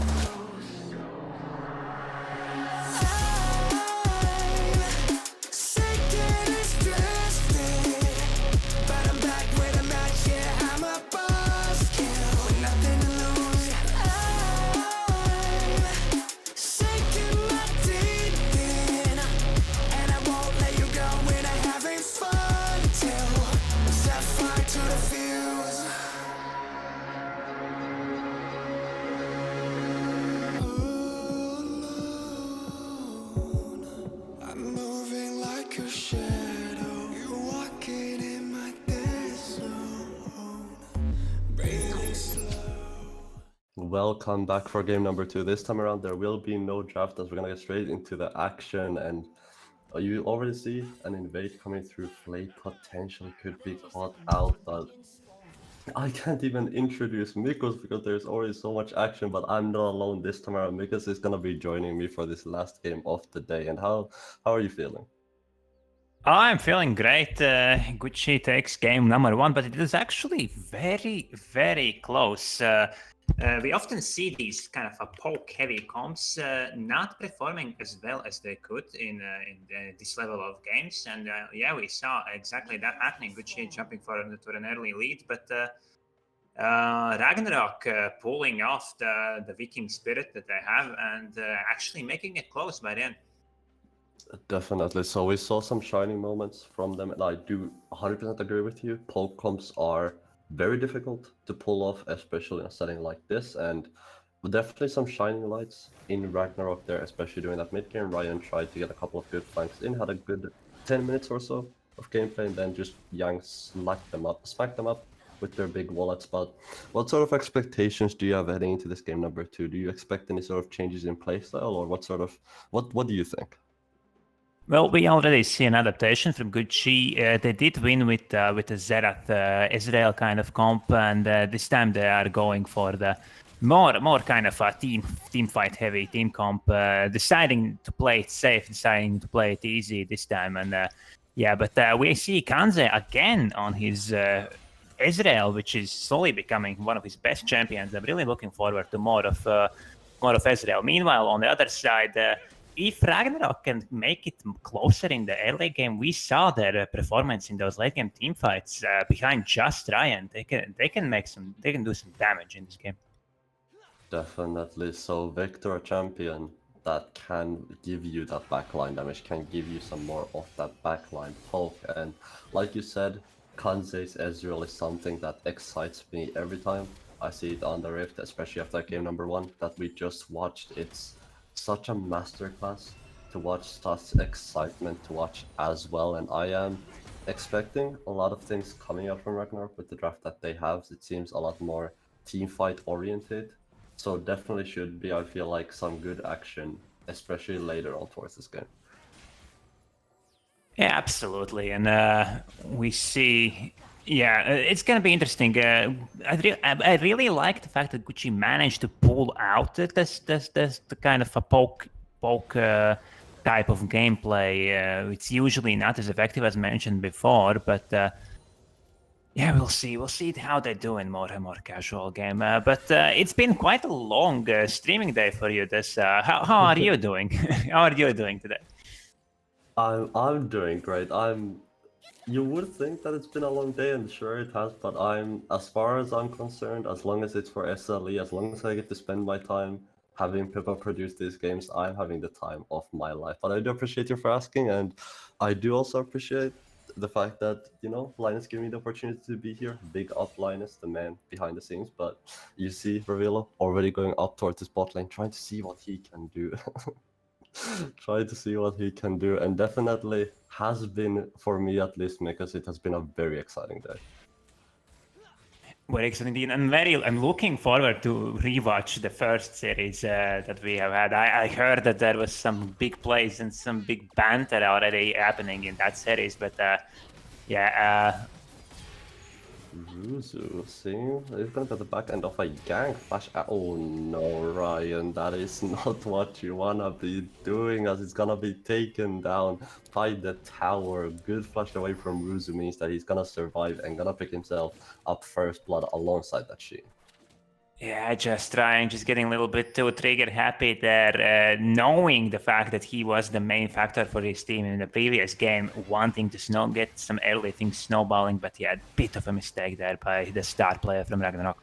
Welcome back for game number 2. This time around, there will be no draft as we're going to get straight into the action. And you already see an invade coming through. Flay potentially could be caught out, but I can't even introduce Mikos because there's already so much action, but I'm not alone this time around. Mikos is going to be joining me for this last game of the day. And how are you feeling? I'm feeling great. Gucci takes game number 1, but it is actually very, very close. We often see these kind of poke-heavy comps not performing as well as they could in this level of games, and yeah, we saw exactly that happening. Gucci jumping for an early lead, but Ragnarok pulling off the Viking spirit that they have and actually making it close by the end. Definitely. So we saw some shining moments from them, and I do 100% agree with you. Poke comps are very difficult to pull off, especially in a setting like this, and definitely some shining lights in Ragnarok there, especially during that mid game. Ryan tried to get a couple of good flanks in, had a good 10 minutes or so of gameplay, and then just Yang smacked them up with their big wallets. But what sort of expectations do you have heading into this game number 2? Do you expect any sort of changes in playstyle, or what do you think? Well, we already see an adaptation from Gucci. They did win with the Zerath Israel kind of comp, and this time they are going for the more kind of a team fight heavy team comp, deciding to play it safe, deciding to play it easy this time. And yeah, but we see Kanze again on his Israel, which is slowly becoming one of his best champions. I'm really looking forward to more of Israel. Meanwhile, on the other side, if Ragnarok can make it closer in the early game, we saw their performance in those late game team fights behind just Ryan. They can do some damage in this game. Definitely. So Victor, a champion that can give you that backline damage, can give you some more of that backline poke. And like you said, Kanze's Ezreal is something that excites me every time I see it on the Rift, especially after game number 1 that we just watched. It's such a masterclass to watch, such excitement to watch as well, and I am expecting a lot of things coming out from Ragnarok with the draft that they have. It seems a lot more team fight oriented, so definitely should be, I feel like, some good action, especially later on towards this game. Yeah, absolutely, and we see. Yeah, it's gonna be interesting. I really like the fact that Gucci managed to pull out this kind of a poke type of gameplay. It's usually not as effective as mentioned before, but yeah, we'll see. We'll see how they do in more and more casual game. But it's been quite a long streaming day for you. How are you doing? How are you doing today? I'm doing great. You would think that it's been a long day, and sure it has, but as far as I'm concerned, as long as it's for SLE, as long as I get to spend my time having people produce these games, I'm having the time of my life. But I do appreciate you for asking, and I do also appreciate the fact that, Linus giving me the opportunity to be here. Big up Linus, the man behind the scenes. But you see Ravilo already going up towards his bot lane, trying to see what he can do. Trying to see what he can do, and definitely has been, for me at least, because it has been a very exciting day. Very exciting indeed. I'm looking forward to rewatch the first series that we have had. I heard that there was some big plays and some big banter already happening in that series, but yeah. Ruzu, see? He's gonna be at the back end of a gank flash. Oh no, Ryan, that is not what you wanna be doing, as it's gonna be taken down by the tower. Good flash away from Ruzu means that he's gonna survive and gonna pick himself up first blood alongside that Sheen. Yeah, just getting a little bit too trigger happy there, knowing the fact that he was the main factor for his team in the previous game, wanting to get some early things snowballing, but yeah, a bit of a mistake there by the star player from Ragnarok.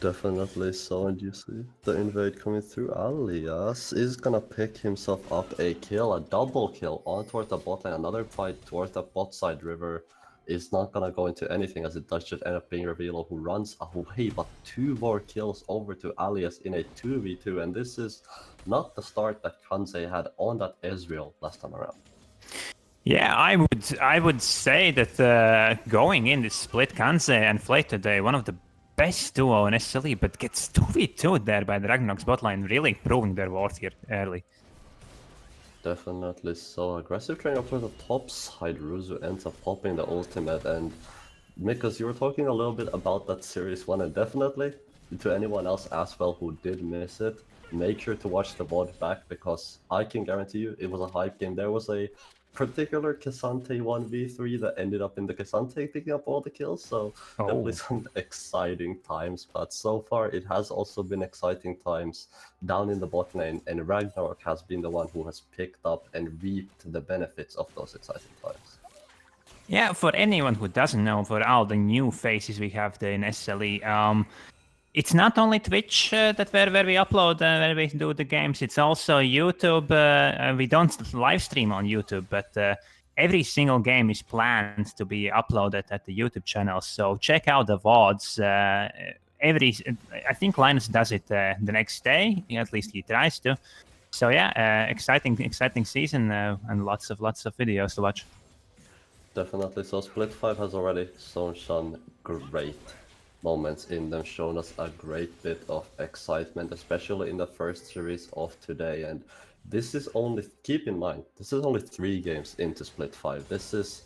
Definitely so, and you see the invade coming through. Alias is gonna pick himself up a kill, a double kill on towards the bot lane. Another fight towards the bot side river is not gonna go into anything, as it does just end up being Revealo who runs away, but 2 more kills over to Alias in a 2v2, and this is not the start that Kansei had on that Ezreal last time around. Yeah, I would say that going in this split Kansei and Flay today, one of the best duo in SLE, but gets 2v2 there by the Ragnarok's botline, really proving their worth here early. Definitely so. Aggressive train up to the top side. Ruzu ends up popping the ultimate, and Mikas, you were talking a little bit about that Series 1, and definitely to anyone else as well who did miss it, make sure to watch the VOD back, because I can guarantee you it was a hype game. There was a particular K'Sante 1v3 that ended up in the K'Sante picking up all the kills, so definitely some exciting times. But so far it has also been exciting times down in the bot lane, and Ragnarok has been the one who has picked up and reaped the benefits of those exciting times. Yeah, for anyone who doesn't know, for all the new faces we have there in SLE, it's not only Twitch where we upload, where we do the games. It's also YouTube. We don't live stream on YouTube, but every single game is planned to be uploaded at the YouTube channel. So check out the VODs. I think Linus does it the next day. At least he tries to. So yeah, exciting season and lots of videos to watch. Definitely. So Split 5 has already shown some great moments in them, shown us a great bit of excitement, especially in the first series of today. And this is only, keep in mind, this is only 3 games into Split 5. It's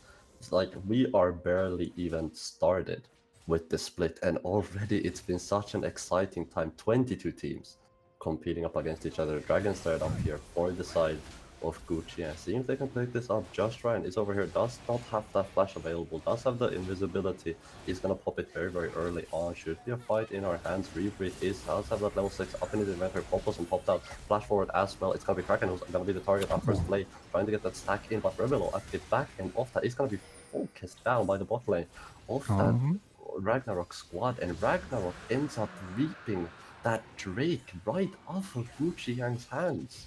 like we are barely even started with the split, and already it's been such an exciting time. 22 teams competing up against each other. Dragon started up here for the side of Gucci, and seeing if they can pick this up. Just Ryan is over here, does not have that flash available, does have the invisibility. He's gonna pop it very early on. Should be a fight in our hands. Rebreathe does have that level 6 up into the inventory. Popples and popped out. Flash forward as well. It's gonna be Kraken who's gonna be the target on first play, trying to get that stack in, but Revelo at the back end of that is gonna be focused down by the bot lane of that Ragnarok squad, and Ragnarok ends up reaping that Drake right off of Gucci Yang's hands.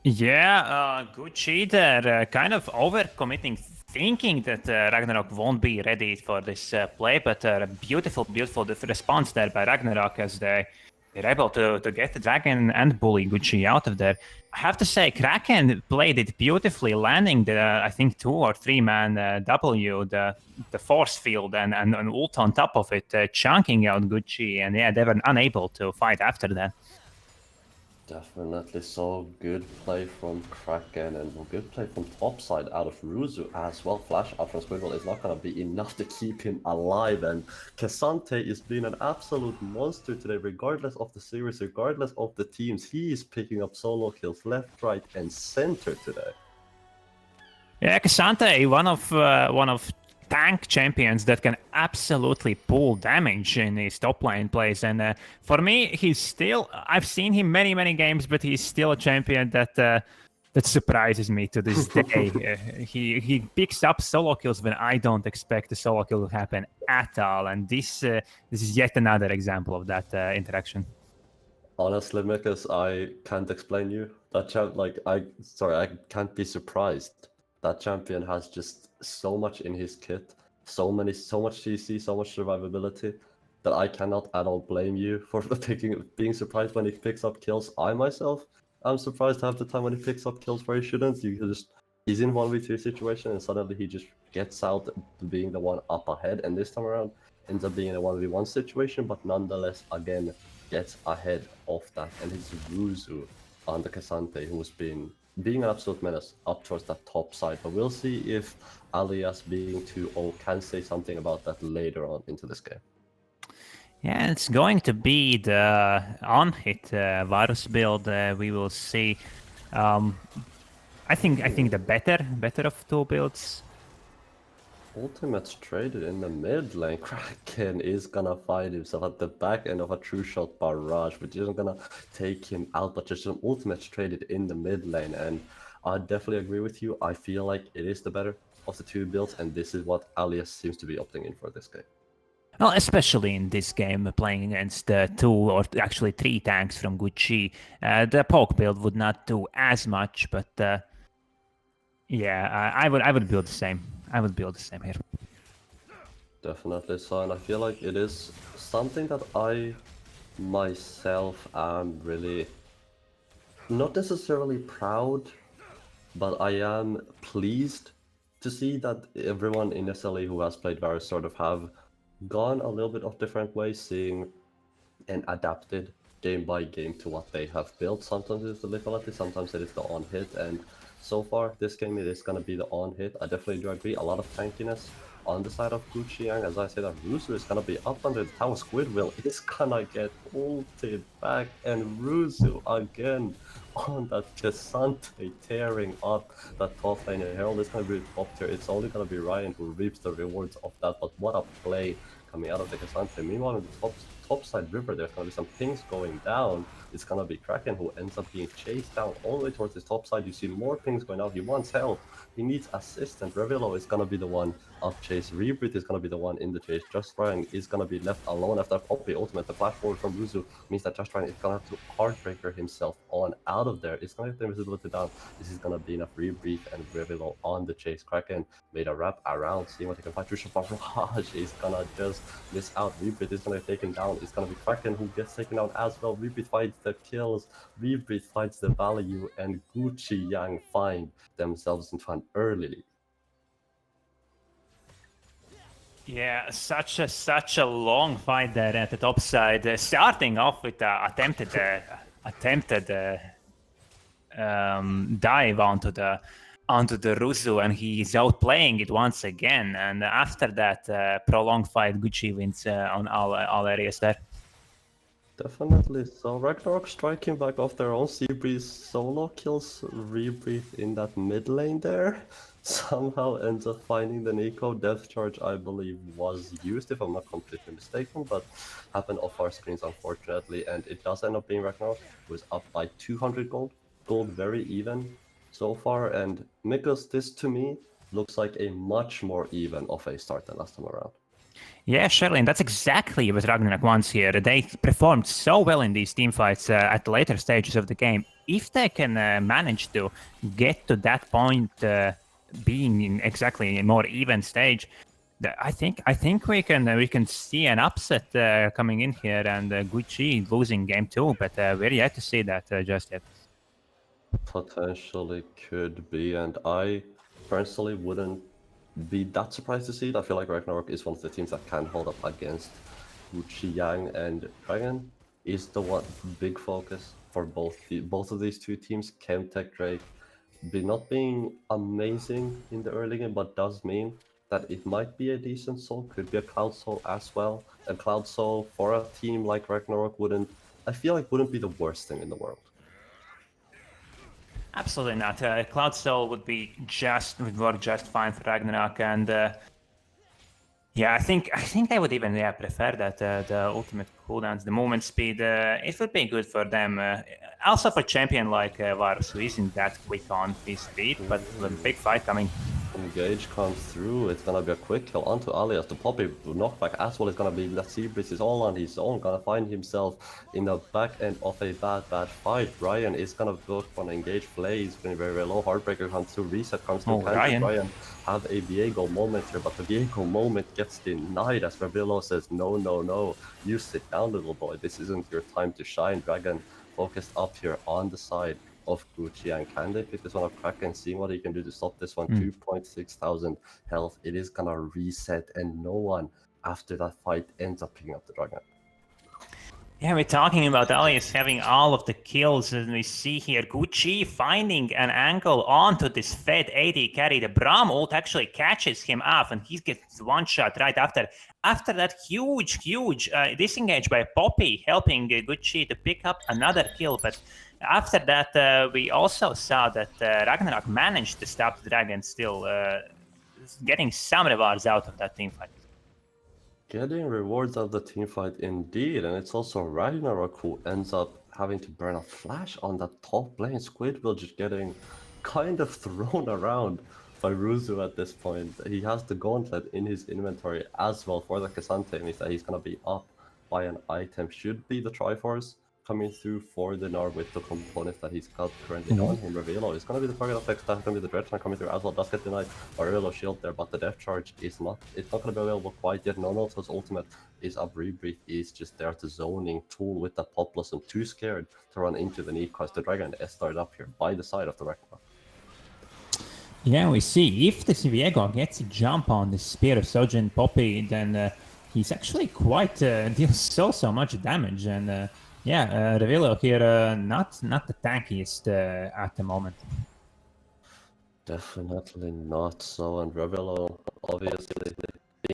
Yeah, Gucci there, kind of overcommitting, thinking that Ragnarok won't be ready for this play, but beautiful response there by Ragnarok, as they're able to get the Dragon and bully Gucci out of there. I have to say, Kraken played it beautifully, landing the, I think, 2 or 3 man W, the force field, and an ult on top of it, chunking out Gucci, and yeah, they were unable to fight after that. Definitely so good play from Kraken and good play from topside out of Ruzu as well. Flash out from Squidward is not gonna be enough to keep him alive, and Cassante is being an absolute monster today, regardless of the series, regardless of the teams. He is picking up solo kills left, right, and center today. Yeah, Cassante, one of tank champions that can absolutely pull damage in his top lane plays, and for me, he's still. I've seen him many games, but he's still a champion that surprises me to this day. He picks up solo kills when I don't expect a solo kill to happen at all, and this is yet another example of that interaction. Honestly, Mikas, I can't explain you. I can't be surprised. That champion has just so much in his kit, so much CC, so much survivability, that I cannot at all blame you for being surprised when he picks up kills. I myself am surprised half the time when he picks up kills where he shouldn't. He's in 1v2 situation and suddenly he just gets out being the one up ahead, and this time around ends up being a 1v1 situation, but nonetheless, again, gets ahead of that, and it's Ruzu on the Cassante who's been being an absolute menace up towards that top side. But we'll see if Alias being 2-0 can say something about that later on into this game. Yeah, it's going to be the on-hit Varus build. We will see. I think the better of two builds. Ultimate's traded in the mid lane. Kraken is gonna find himself at the back end of a true shot barrage, which isn't gonna take him out, but just an Ultimate's traded in the mid lane. And I definitely agree with you. I feel like it is the better of the two builds, and this is what Alias seems to be opting in for this game. Well, especially in this game, playing against two or actually three tanks from Gucci, the poke build would not do as much, but yeah, I would build the same. I would build the same here. Definitely so, and I feel like it is something that I myself am really not necessarily proud, but I am pleased to see that everyone in SLE who has played Varus sort of have gone a little bit of different ways, seeing and adapted game by game to what they have built. Sometimes it's the lethality, sometimes it is the on hit, and so far this game it is going to be the on hit. I definitely do agree. A lot of tankiness on the side of Gucci, as I say that Ruzu is going to be up under the tower. Squidwell is going to get ulted back, and Ruzu again on that Cassante tearing up that top lane. And Herald is going to be top tier. It's only going to be Ryan who reaps the rewards of that, but what a play coming out of the Cassante. Meanwhile, in the top side river, there's going to be some pings going down. It's going to be Kraken who ends up being chased down all the way towards his top side. You see more pings going out. He wants help. He needs assistance. Revilo is going to be the one up chase. Rebreathe is going to be the one in the chase. Just Ryan is going to be left alone after probably ultimate. The flash forward from Ruzu means that Just Ryan is going to have to heartbreaker himself on out of there. It's going to get the invisibility down. This is going to be enough. Rebreathe and Revilo on the chase. Kraken made a wrap around, seeing what he can find. True Barrage is going to just miss out. Rebreathe is going to get taken down. It's going to be Kraken who gets taken down as well. Rebreathe finds the kills. Rebreathe finds the value, and Gucci Yang find themselves into an early lead. Yeah, such a long fight there at the top side. Starting off with attempted dive onto the Ruzu, and he's outplaying it once again. And after that prolonged fight, Gucci wins on all areas there. Definitely. So Ragnarok striking back off their own. Seabreeze solo kills Rebreathe in that mid lane there. Somehow ends up finding the Nico. Death Charge, I believe, was used, if I'm not completely mistaken, but happened off our screens, unfortunately. And it does end up being Ragnarok, who is up by 200 gold. Gold very even so far. And Mikos, this to me looks like a much more even of a start than last time around. Yeah, surely, and that's exactly what Ragnarok wants here. They performed so well in these teamfights at the later stages of the game. If they can manage to get to that point, being in exactly a more even stage, I think we can see an upset coming in here, and Gucci losing game 2. But we're yet to see that just yet. Potentially could be, and I personally wouldn't be that surprised to see it. I feel like Ragnarok is one of the teams that can hold up against Gucci Yang and Dragon. is the one big focus for both of these two teams. Chemtech Drake be not being amazing in the early game, but does mean that it might be a decent soul, could be a Cloud Soul as well. And Cloud Soul for a team like Ragnarok I feel like wouldn't be the worst thing in the world. Absolutely not. Cloud Soul would work just fine for Ragnarok, and yeah, I think I would even prefer that the ultimate cooldowns, the movement speed. It would be good for them. Also for champion like Varus, who isn't that quick on his feet, but with a big fight coming. Engage comes through, it's gonna be a quick kill onto Alias. The Poppy knockback as well is gonna be that Seabreeze is all on his own, gonna find himself in the back end of a bad fight. Ryan is gonna look for an engage play, he's been very low. Heartbreaker comes through, reset comes through. Ryan have a Viego moment here, but the Viego moment gets denied as Ravillo says, no, you sit down little boy, this isn't your time to shine. Dragon focused up here on the side of Gucci, and can they pick this one up? Kraken seeing what he can do to stop this one. 2.6 thousand health. It is gonna reset, and no one after that fight ends up picking up the Dragon. Yeah, we're talking about Alias having all of the kills, and we see here Gucci finding an angle onto this Fed AD carry. The Braum ult actually catches him off, and he gets one shot right after. After that huge disengage by Poppy, helping Gucci to pick up another kill. But after that, we also saw that Ragnarok managed to stop the Dragon, still getting some rewards out of that teamfight. Getting rewards of the teamfight indeed, and it's also Ragnarok who ends up having to burn a flash on that top lane. Squidward just getting kind of thrown around by Ruzu at this point. He has the gauntlet in his inventory as well for the Cassante, means that he's gonna be up by an item. Should be the Triforce coming through for the Gnar with the components that he's got currently on him. Revealo is going to be the target effects. That's going to be the Dreadnought coming through as well. Does get denied by Revealo shield there, but the Death Charge is not. It's not going to be available quite yet. Nonoto's ultimate is up. Rebreathe is just there to zoning tool with that Pop Blossom. Too scared to run into the need because the Dragon is started up here by the side of the Ragnarok. Yeah, we see if the Viego gets a jump on the Spear of Sojin Poppy, then he's actually quite deals so much damage, and yeah, Revealo here not the tankiest at the moment. Definitely not so, and Revealo obviously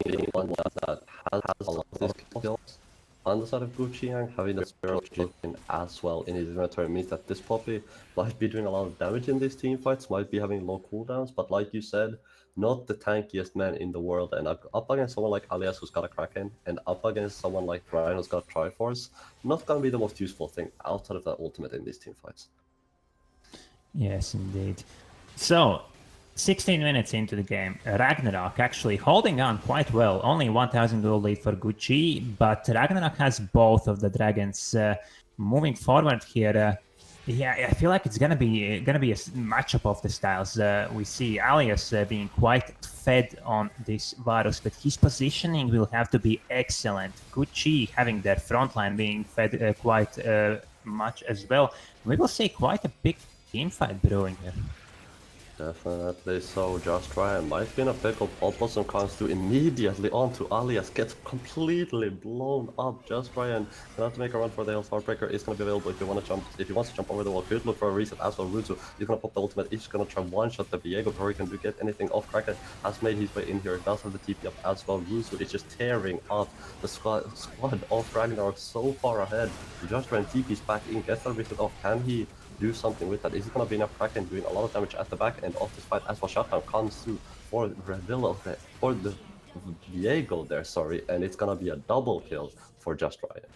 being one that has a lot of these kills on the side of Gucci, having the Spiral Chicken as well in his inventory means that this Poppy might be doing a lot of damage in these team fights, might be having low cooldowns, but like you said, not the tankiest man in the world, and up against someone like Alias who's got a Kraken, and up against someone like Ryan who's got Triforce, not gonna be the most useful thing outside of that ultimate in these team fights. Yes, indeed. So, 16 minutes into the game, Ragnarok actually holding on quite well. Only 1,000 gold lead for Gucci, but Ragnarok has both of the dragons. Moving forward here, yeah, I feel like it's gonna be a matchup of the styles. We see Alias being quite fed on this Varus, but his positioning will have to be excellent. Gucci having their front line being fed quite much as well. We will see quite a big team fight brewing here. Definitely so. Just Ryan might be in a pickle. Pop Blossom comes through immediately onto Alias, gets completely blown up. Just Ryan gonna have to make a run for the health. Heartbreaker is gonna be available if you want to jump. If he wants to jump over the wall, could look for a reset as well. Ruzu is gonna pop the ultimate. He's gonna try one shot the Viego before he can get anything off. Kraken has made his way in here. Does have the TP up as well. Ruzu is just tearing up the squad of Ragnarok so far ahead. Just Ryan TP's back in, gets the reset off. Can he do something with that? Is it going to be enough? Kraken doing a lot of damage at the back end of this fight as well. Shutdown comes through for Revealo for the Viego there, sorry, and it's going to be a double kill for Just Ryan.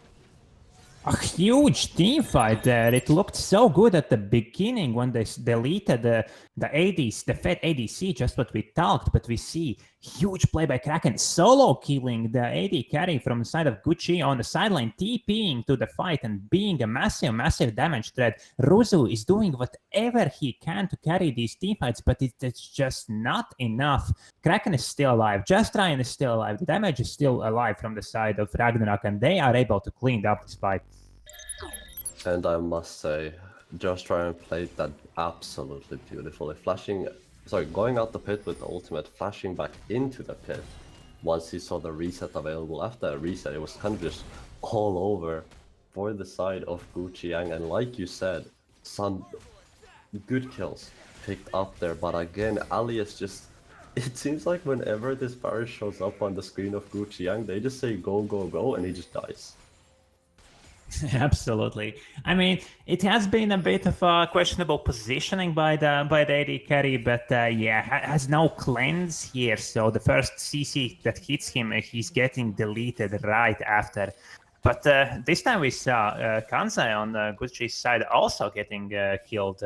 A huge team fight there. It looked so good at the beginning when they deleted the ADs, the Fed ADC, just what we talked, but we see huge play by Kraken, solo killing the AD carry from the side of Gucci on the sideline, TPing to the fight and being a massive damage threat. Ruzu is doing whatever he can to carry these team fights, but it's just not enough. Kraken is still alive, Just Ryan is still alive, the damage is still alive from the side of Ragnarok, and they are able to clean up this fight. And I must say, Just Ryan played that absolutely beautifully. Going out the pit with the ultimate, flashing back into the pit. Once he saw the reset available, after a reset, it was kind of just all over for the side of Gucci Yang, and like you said, some good kills picked up there, but again, Ali is just. It seems like whenever this Paris shows up on the screen of Gucci Yang, they just say go, go, go, and he just dies. Absolutely. I mean, it has been a bit of a questionable positioning by the AD carry, but yeah, has no cleanse here. So the first CC that hits him, he's getting deleted right after. But this time we saw Kansai on Gucci's side also getting killed.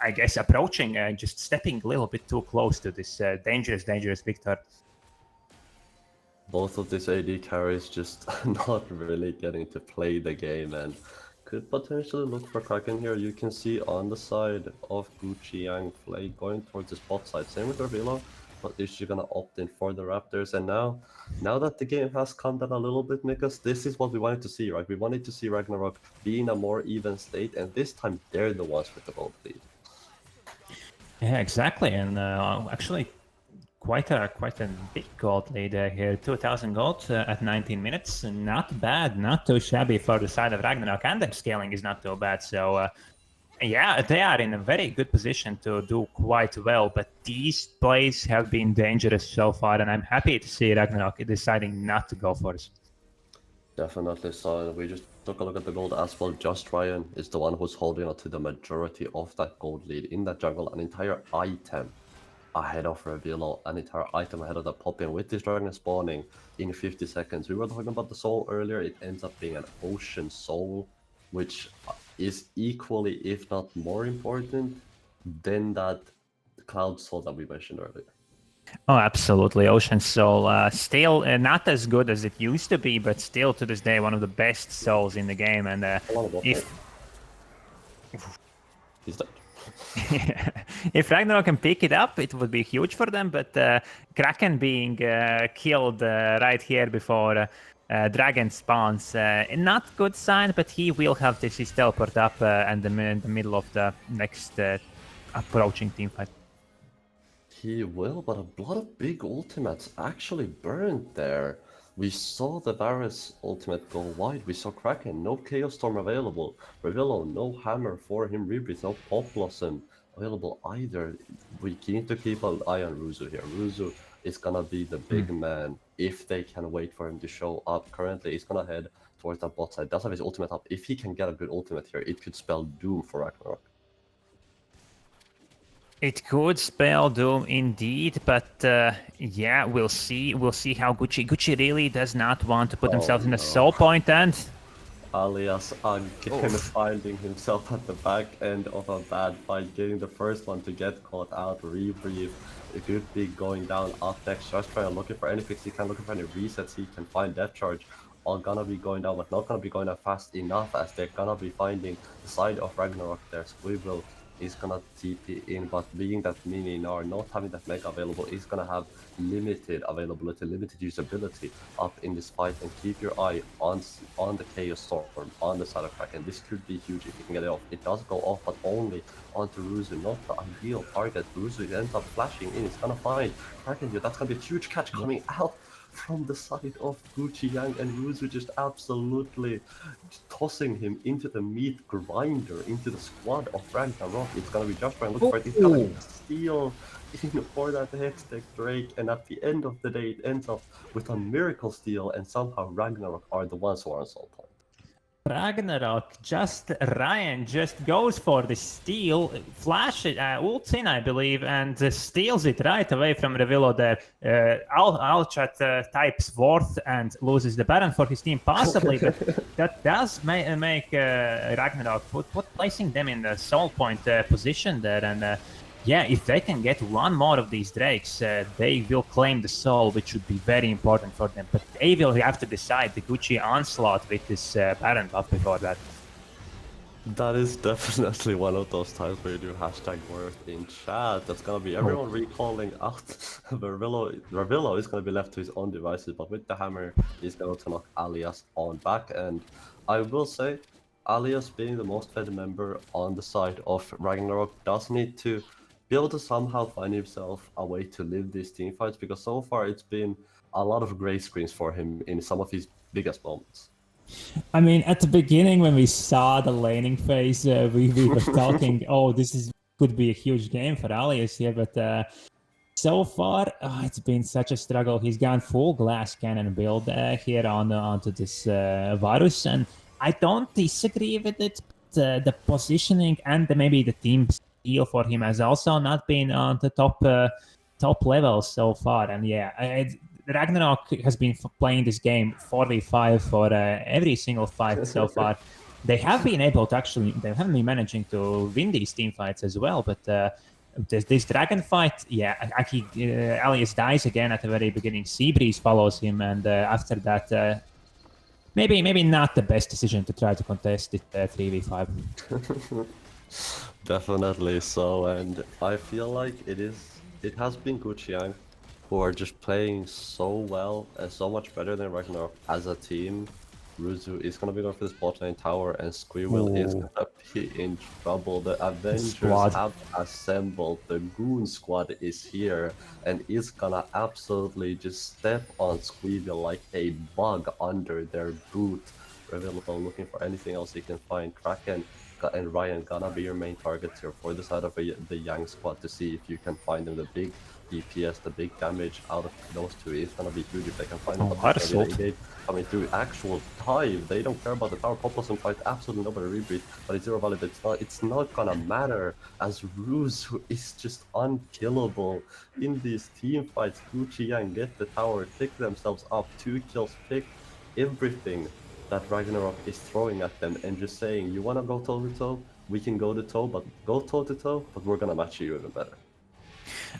I guess approaching, just stepping a little bit too close to this dangerous Victor. Both of these AD carries just not really getting to play the game and could potentially look for Kraken here. You can see on the side of Gucci Yang Flay going towards his bot side. Same with Revilo, but is she gonna opt in for the Raptors? And now that the game has calmed down a little bit, Nikas, this is what we wanted to see, right? We wanted to see Ragnarok be in a more even state, and this time they're the ones with the gold lead. Yeah, exactly, and actually quite a big gold lead here. 2,000 gold at 19 minutes. Not bad, not too shabby for the side of Ragnarok, and their scaling is not too bad. So yeah, they are in a very good position to do quite well. But these plays have been dangerous so far, and I'm happy to see Ragnarok deciding not to go for it. Definitely so. We just took a look at the gold as well. Just Ryan is the one who's holding on to the majority of that gold lead in that jungle. An entire item ahead of Revilo, an entire item ahead of the pop-in with this dragon spawning in 50 seconds. We were talking about the soul earlier. It ends up being an ocean soul, which is equally, if not more important than that cloud soul that we mentioned earlier. Oh, absolutely. Ocean Soul, still not as good as it used to be, but still to this day one of the best souls in the game. And if He's dead. if Ragnarok can pick it up, it would be huge for them. But Kraken being killed right here before Dragon spawns, not good sign. But he will have this his teleport up and in the middle of the next approaching teamfight. He will, but a lot of big ultimates actually burned there. We saw the Varus ultimate go wide. We saw Kraken, no Chaos Storm available. Revilo, no Hammer for him. Rebreathe, no Pop Blossom available either. We need to keep an eye on Ruzu here. Ruzu is gonna be the big man if they can wait for him to show up. Currently, he's gonna head towards that bot side. Does have his ultimate up. If he can get a good ultimate here, it could spell doom for Ragnarok. It could spell doom indeed, but yeah, we'll see. We'll see how Gucci really does not want to put themselves in a soul point, and Alias again finding himself at the back end of a bad fight, getting the first one to get caught out. Rebreathe, it could be going down up next. Just trying looking for any fix he can, looking for any resets he can find. Death Charge all gonna be going down, but not gonna be going down fast enough as they're gonna be finding the side of Ragnarok there. Squibble is gonna TP in, but being that mini Gnar, not having that mega available, is gonna have limited availability, limited usability up in this fight. And keep your eye on the Chaos Storm on the side of Kraken. This could be huge if you can get it off. It does go off, but only onto Ruzu, not the ideal target. Ruzu ends up flashing in. It's gonna find Kraken here. That's gonna be a huge catch coming out from the side of Gucci Yang, and Ruzu just absolutely tossing him into the meat grinder, into the squad of Ragnarok. It's gonna be just Ryan looking for it. It's gonna steal in for that Hextech Drake, and at the end of the day, it ends up with a miracle steal, and somehow Ragnarok are the ones who are on soul point. Ragnarok, Ryan just goes for the steal, flash it, ults in, I believe, and steals it right away from Revilo there. Alchat types Worth and loses the Baron for his team, possibly, but that does make Ragnarok put placing them in the soul point position there, and yeah, if they can get one more of these Drakes, they will claim the soul, which would be very important for them. But they will have to decide the Gucci onslaught with this Baron buff before that. That is definitely one of those times where you do #worth in chat. That's gonna be everyone recalling out. Revilo is gonna be left to his own devices, but with the hammer, he's going to knock Alias on back. And I will say, Alias being the most fed member on the side of Ragnarok does need to be able to somehow find himself a way to live these team fights, because so far it's been a lot of gray screens for him in some of his biggest moments. I mean, at the beginning when we saw the laning phase, we were talking, oh, could be a huge game for Alias here, but so far, it's been such a struggle. He's gone full glass cannon build here onto this Varus, and I don't disagree with it. But, the positioning and maybe the team feel for him has also not been on the top level so far. And yeah, Ragnarok has been playing this game 4v5 for every single fight so far. They have been able to they have been managing to win these team fights as well, but this dragon fight, yeah, Alias dies again at the very beginning. Seabreeze follows him, and after that, maybe not the best decision to try to contest it 3v5. Definitely so, and I feel like it has been Guqiang who are just playing so well and so much better than Ragnarok as a team. Ruzu is gonna be going for this bot lane tower, and Squirrel is gonna be in trouble. The Avengers Squad. have assembled. The Goon Squad is here and is gonna absolutely just step on Squirrel like a bug under their boot. Available, looking for anything else you can find. Kraken and Ryan gonna be your main targets here for the side of the Yang squad to see if you can find them the big DPS, the big damage out of those two is gonna be huge if they can find them. Coming through actual dive, they don't care about the tower. Pop doesn't fight absolutely nobody rebreathe, but it's zero value, but it's not gonna matter as Ruse, who is just unkillable in these team fights. Gucci Yang get the tower, pick themselves up, 2 kills, pick everything that Ragnarok is throwing at them and just saying, you wanna go toe to toe? We can go to toe, but go toe to toe, but we're gonna match you even better.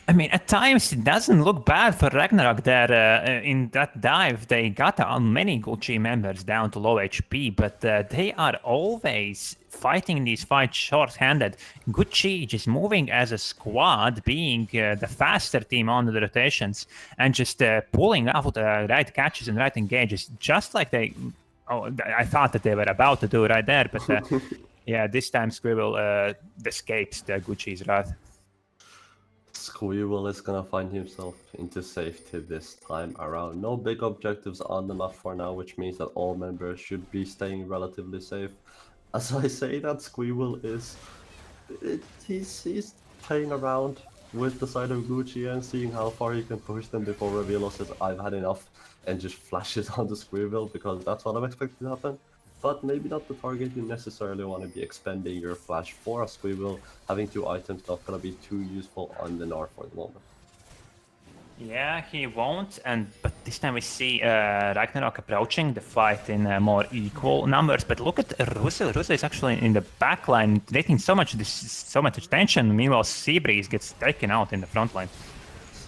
I mean, at times it doesn't look bad for Ragnarok there. In that dive, they got many Gucci members down to low HP, but they are always fighting these fights short-handed. Gucci just moving as a squad, being the faster team on the rotations, and just pulling out the right catches and right engages, just like I thought that they were about to do right there, but yeah, this time Squirrel escapes the Gucci's wrath. Squirrel is gonna find himself into safety this time around. No big objectives on the map for now, which means that all members should be staying relatively safe. As I say that, Squirrel he's playing around with the side of Gucci and seeing how far he can push them before Revilo says, I've had enough, and just flashes onto Squirrel, because that's what I'm expecting to happen. But maybe not the target you necessarily want to be expending your flash for a Squirrel. Having 2 items not gonna be too useful on the Gnar for the moment. Yeah, he won't, but this time we see Ragnarok approaching the fight in more equal numbers. But look at Russell. Russell is actually in the back line, taking so much attention. Meanwhile, Seabreeze gets taken out in the front line.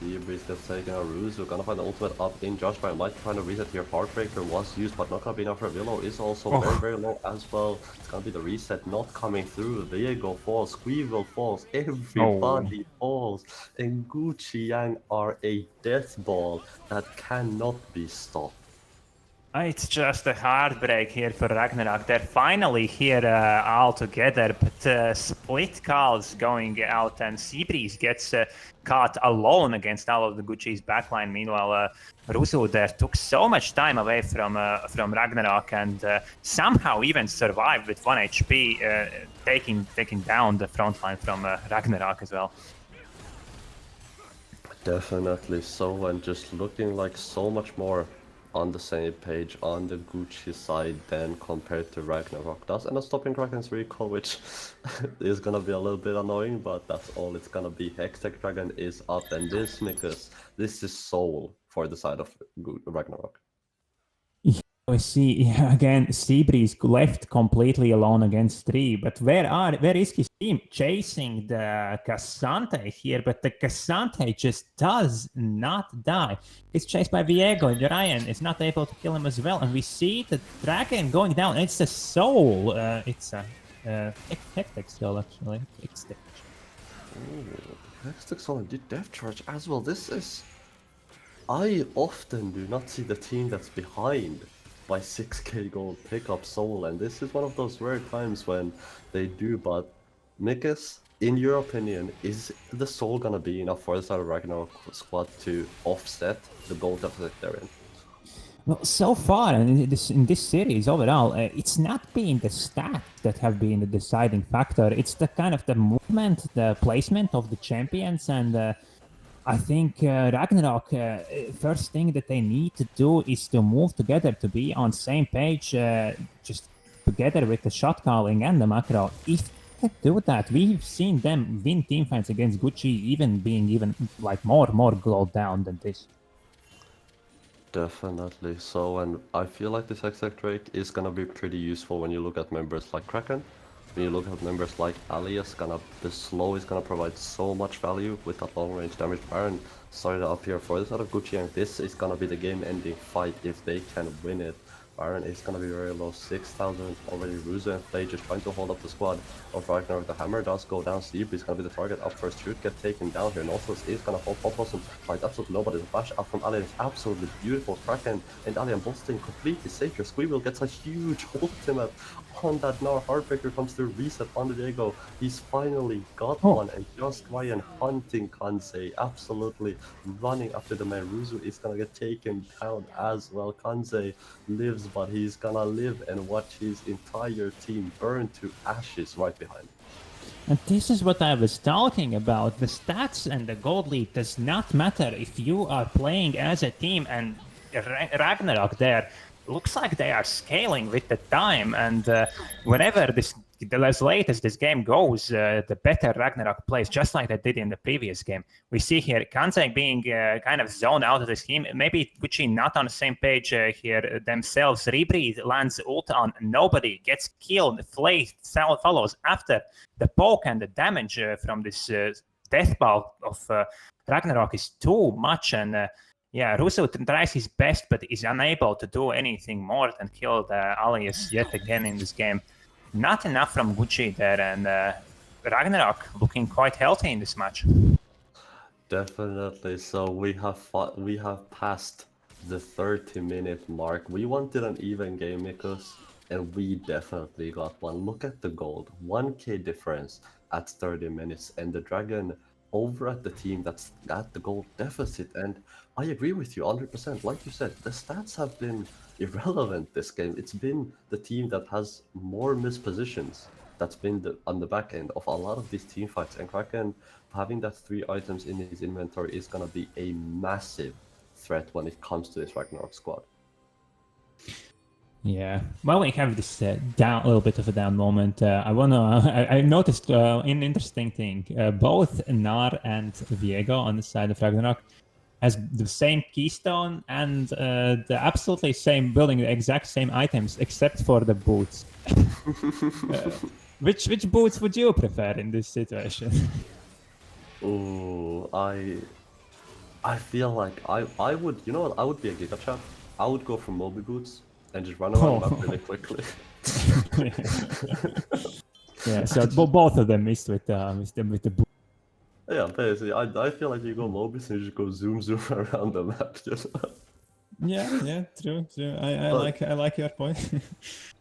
Seabreeze gets taken out. Ruse, we're gonna find the ultimate up in Josh, but might find a reset here. Heartbreaker was used, but not gonna be enough for Willow. Is also very low as well. It's gonna be the reset not coming through. Diego falls, Squirrel falls, everybody falls, and Gucci Yang are a death ball that cannot be stopped. It's just a heartbreak here for Ragnarok. They're finally here all together, but split calls going out, and Seabreeze gets caught alone against all of the Gucci's backline. Meanwhile, Rusu there took so much time away from Ragnarok, and somehow even survived with 1 HP, taking down the front line from Ragnarok as well. Definitely so, and just looking like so much more on the same page on the Gucci side than compared to Ragnarok. Does end up stopping Kraken's recall, which is gonna be a little bit annoying, but that's all it's gonna be. Hextech Dragon is up, and this is soul for the side of Ragnarok. We see again Seabreeze left completely alone against 3, but where is his team? Chasing the Cassante here, but the Cassante just does not die. It's chased by Viego, and Ryan is not able to kill him as well, and we see the dragon going down. It's a soul. It's a Hectic soul actually. Hextech Soul did Death Charge as well. I often do not see the team that's behind by 6k gold pick up soul, and this is one of those rare times when they do. But Mikis, in your opinion, is the soul gonna be enough for the side of Ragnarok squad to offset the gold deficit they're in? Well, so far in this series overall, it's not been the stats that have been the deciding factor. It's the kind of the movement, the placement of the champions, and I think Ragnarok. First thing that they need to do is to move together, to be on same page, just together with the shot calling and the macro. If they do that, we've seen them win team fights against Gucci, even being even like more glowed down than this. Definitely. So, and I feel like this exact rate is gonna be pretty useful when you look at members like Kraken. When you look at members like Alias, the slow is gonna provide so much value with that long range damage. Baron started up here for this out of Gucci, and this is gonna be the game-ending fight if they can win it. Baron is gonna be very low, 6,000 already. Ruzu and Flay just trying to hold up the squad of Ragnarok. The hammer does go down. Sleep is gonna be the target up first. Should get taken down here. Nautilus is gonna hold Pop Blossom. Fight absolutely nobody. The flash out from Alien is absolutely beautiful. Kraken and Alien both staying completely safe here. Squeeble gets a huge ultimate on that Gnar. Heartbreaker comes to reset on the Diego. He's finally got one, and just Ryan hunting Kansei, absolutely running after the man. Ruzu is gonna get taken down as well. Kansei lives, but he's gonna live and watch his entire team burn to ashes right behind. And this is what I was talking about. The stats and the gold lead does not matter if you are playing as a team, and Ragnarok there looks like they are scaling with the time, and whenever as late as this game goes, the better Ragnarok plays, just like they did in the previous game. We see here Kansai being kind of zoned out of this game. Maybe Gucci not on the same page here themselves. Rebreathe lands ult on nobody, gets killed. Flay follows after. The poke and the damage from this death ball of Ragnarok is too much, and yeah, Russo tries his best, but is unable to do anything more than kill the Alias yet again in this game. Not enough from Gucci there, and Ragnarok looking quite healthy in this match. Definitely. So we have passed the 30-minute mark. We wanted an even game, Mikos, and we definitely got one. Look at the gold, 1k difference at 30 minutes, and the Dragon over at the team that's at the gold deficit. And I agree with you 100%. Like you said, the stats have been irrelevant this game. It's been the team that has more missed positions that's been on the back end of a lot of these team fights. And Kraken having that 3 items in his inventory is going to be a massive threat when it comes to this Ragnarok squad. Yeah. While we have this a little bit of a down moment, I noticed an interesting thing. Both Gnar and Viego on the side of Ragnarok has the same keystone and the absolutely same building, the exact same items, except for the boots. Which boots would you prefer in this situation? Ooh, I feel like I would, you know what, I would be a Giga Chat. I would go for Moby Boots and just run around the map really quickly. Yeah, so both of them missed with the boot. Yeah, basically, I feel like you go Mobius and you just go zoom around the map. Yeah, true. I like your point.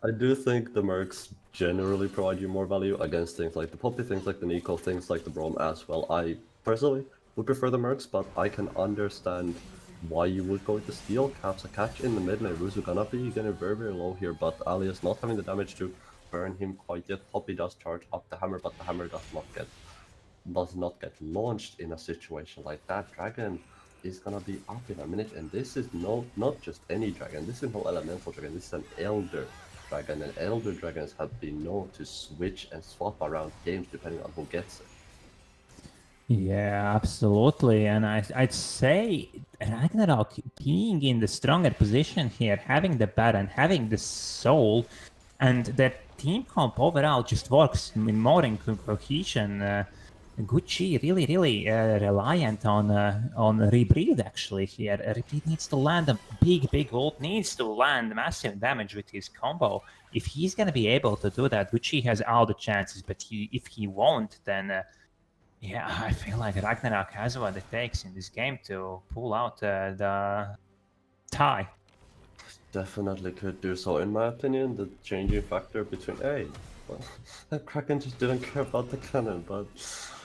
I do think the mercs generally provide you more value against things like the Poppy, things like the Nico, things like the Brom as well. I personally would prefer the mercs, but I can understand why you would go with the Steel. Caps a catch in the mid lane. Ruzu gonna be getting very low here, but Alias not having the damage to burn him quite yet. Poppy does charge up the hammer, but the hammer does not get launched in a situation like that. Dragon is gonna be up in a minute, and this is not just any dragon. This is no elemental dragon. This is an elder dragon, and elder dragons have been known to switch and swap around games depending on who gets it. Yeah, absolutely. And I'd say Ragnarok being in the stronger position here, having the Baron, having the Soul, and the team comp overall just works more in cohesion. Gucci really reliant on Rebreathe actually here. Rebreathe needs to land a big ult, needs to land massive damage with his combo. If he's gonna be able to do that, Gucci has all the chances, but if he won't, then yeah, I feel like Ragnarok has what it takes in this game to pull out the tie. Definitely could do so. In my opinion, the changing factor between Kraken just didn't care about the cannon, but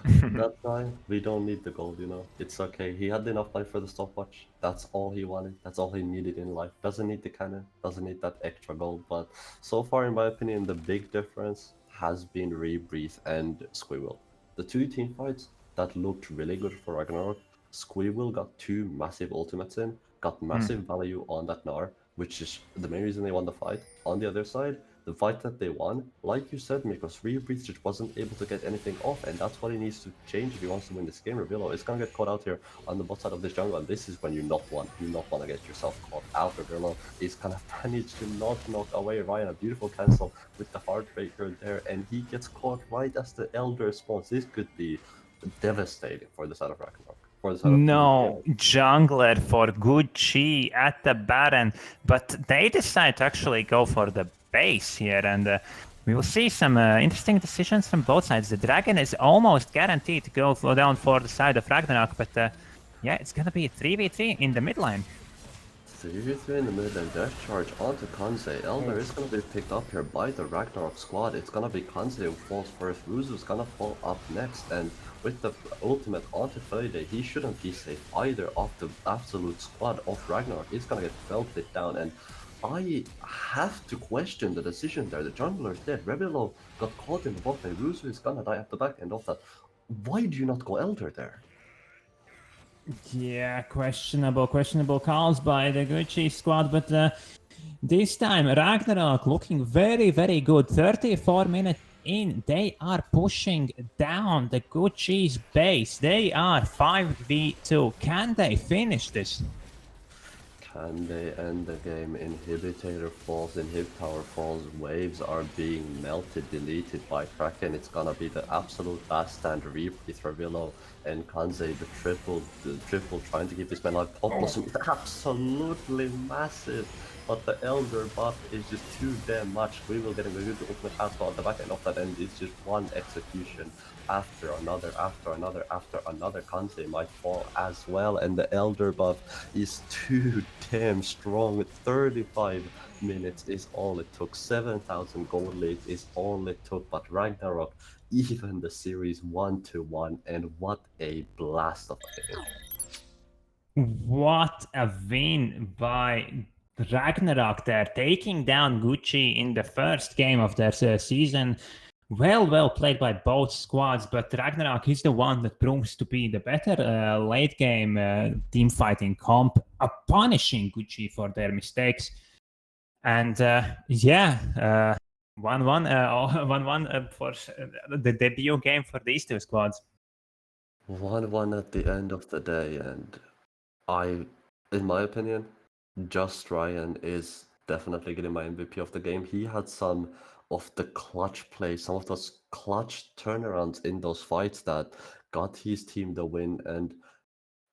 that time we don't need the gold, you know. It's okay. He had enough money for the stopwatch. That's all he wanted. That's all he needed in life. Doesn't need the cannon. Doesn't need that extra gold. But so far, in my opinion, the big difference has been Rebreathe and Squirrel. The two team fights that looked really good for Ragnarok. Squirrel got two massive ultimates in, got massive value on that Gnar, which is the main reason they won the fight. On the other side, the fight that they won, like you said, Mikos, Rebreathe just wasn't able to get anything off, and that's what he needs to change if he wants to win this game. Revealo is gonna get caught out here on the bot side of this jungle, and this is when you not want to get yourself caught out. Revealo is gonna manage to not knock away Ryan. A beautiful cancel with the Heartbreaker there, and he gets caught right as the Elder spawns. This could be devastating for the side of Ragnarok. No jungler for Gucci at the Baron, but they decide to actually go for the base here, and we will see some interesting decisions from both sides. The Dragon is almost guaranteed to go down for the side of Ragnarok, but yeah, it's gonna be a 3v3 in the mid lane. 3v3 in the mid and Death Charge onto Kanze. Elder is gonna be picked up here by the Ragnarok squad. It's gonna be Kanze who falls first. Ruzu's gonna fall up next, and with the ultimate onto Friday, he shouldn't be safe either of the absolute squad of Ragnarok. He's gonna get belted down, and I have to question the decision there. The jungler is dead. Rebelo got caught in the bot lane. Ruzu is gonna die at the back end of that. Why do you not go Elder there? Yeah, questionable calls by the Gucci squad, but this time Ragnarok looking very, very good. 34 minutes in, they are pushing down the Gucci's base. They are 5v2. Can they finish this? Can they end the game? Inhibitator falls, Inhib Tower falls, waves are being melted, deleted by Kraken. It's gonna be the absolute last stand Rebreathe for Willow and Kanze, the triple trying to keep this man alive. Pop Blossom is absolutely massive, but the Elder buff is just too damn much. We will get a good ultimate pass on the back end of that, and it's just one execution after another. Kanze might fall as well, and the Elder buff is too damn strong. 35 minutes is all it took. 7,000 gold leads is all it took, but Ragnarok even the series 1-1, and what a blast of a game. What a win by Ragnarok there, taking down Gucci in the first game of their season. Well played by both squads, but Ragnarok is the one that proves to be the better late game team fighting comp, punishing Gucci for their mistakes. And yeah, 1-1 for the debut game for these two squads. 1-1 at the end of the day, and in my opinion, Just Ryan is definitely getting my MVP of the game. He had some of the clutch plays, some of those clutch turnarounds in those fights that got his team the win, and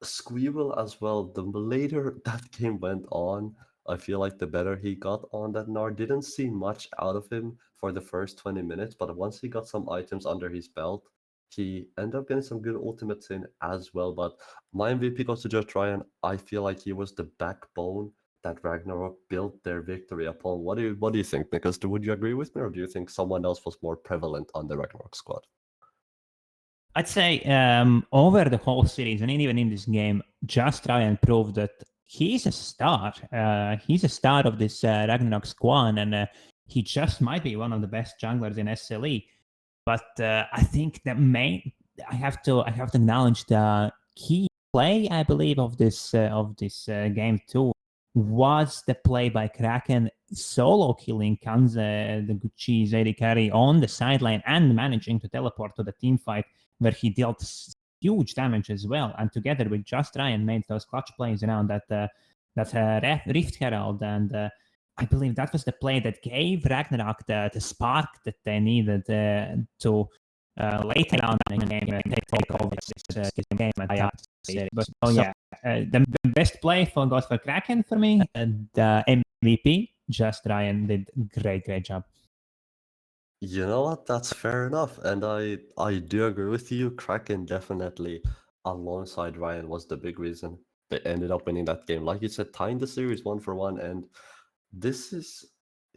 Squirrel as well. The later that game went on, I feel like the better he got on that Gnar. Didn't see much out of him for the first 20 minutes, but once he got some items under his belt, he ended up getting some good ultimates in as well. But my MVP goes to Just Ryan. I feel like he was the backbone that Ragnarok built their victory upon. What do you think, Nicholas? Would you agree with me, or do you think someone else was more prevalent on the Ragnarok squad? I'd say over the whole series and even in this game, Just Ryan proved that he's a star. He's a star of this Ragnarok squad, and he just might be one of the best junglers in SLE. But I think the main, I have to acknowledge the key play, I believe, of this game too, was the play by Kraken solo killing Kanze, the Gucci's AD carry, on the sideline and managing to teleport to the team fight, where he dealt huge damage as well. And together with Just Ryan made those clutch plays around that Rift Herald. And I believe that was the play that gave Ragnarok the spark that they needed to later on in the game take over this game. But the best play goes for Kraken for me. The MVP, Just Ryan, did great job. You know what? That's fair enough, and I do agree with you. Kraken definitely, alongside Ryan, was the big reason they ended up winning that game. Like you said, tying the series 1-1, and this is,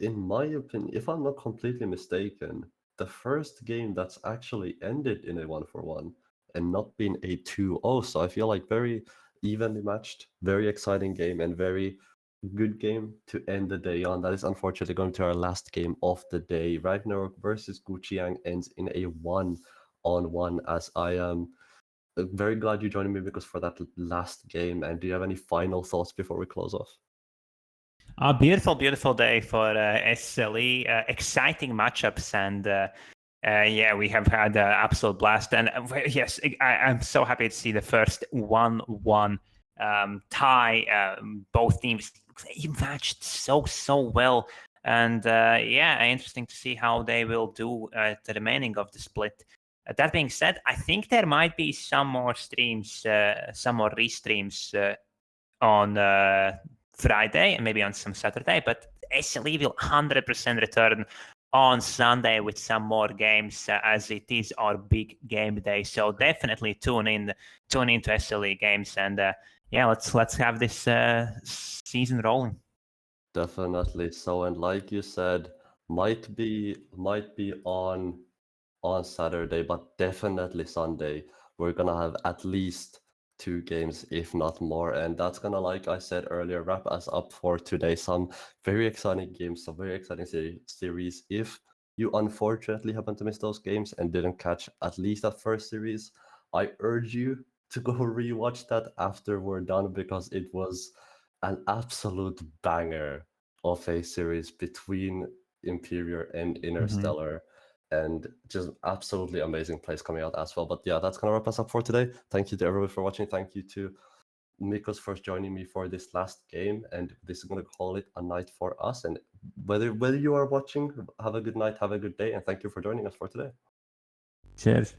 in my opinion, if I'm not completely mistaken, the first game that's actually ended in a 1-for-1 and not been a 2-0. So I feel like very evenly matched, very exciting game, and very good game to end the day on. That is unfortunately going to our last game of the day. Ragnarok versus Guqiang ends in a 1-on-1, as I am very glad you joined me because for that last game. And do you have any final thoughts before we close off? A beautiful day for SLE. Exciting matchups, and yeah, we have had an absolute blast. And yes, I'm so happy to see the first 1-1 tie. Both teams matched so well, and yeah, interesting to see how they will do the remaining of the split. That being said, I think there might be some more streams, some more restreams on Friday and maybe on some Saturday, but SLE will 100% return on Sunday with some more games as it is our big game day. So definitely tune into SLE games, and yeah, let's have this season rolling. Definitely. So, and like you said, might be on Saturday, but definitely Sunday. We're gonna have at least 2 games, if not more, and that's gonna, like I said earlier, wrap us up for today. Some very exciting games, some very exciting series. If you unfortunately happen to miss those games and didn't catch at least that first series, I urge you to go rewatch that after we're done because it was an absolute banger of a series between Imperial and Interstellar, and just absolutely amazing plays coming out as well. But yeah, that's gonna wrap us up for today. Thank you to everyone for watching. Thank you to Mikos for joining me for this last game, and this is gonna call it a night for us. And whether you are watching, have a good night, have a good day, and thank you for joining us for today. Cheers.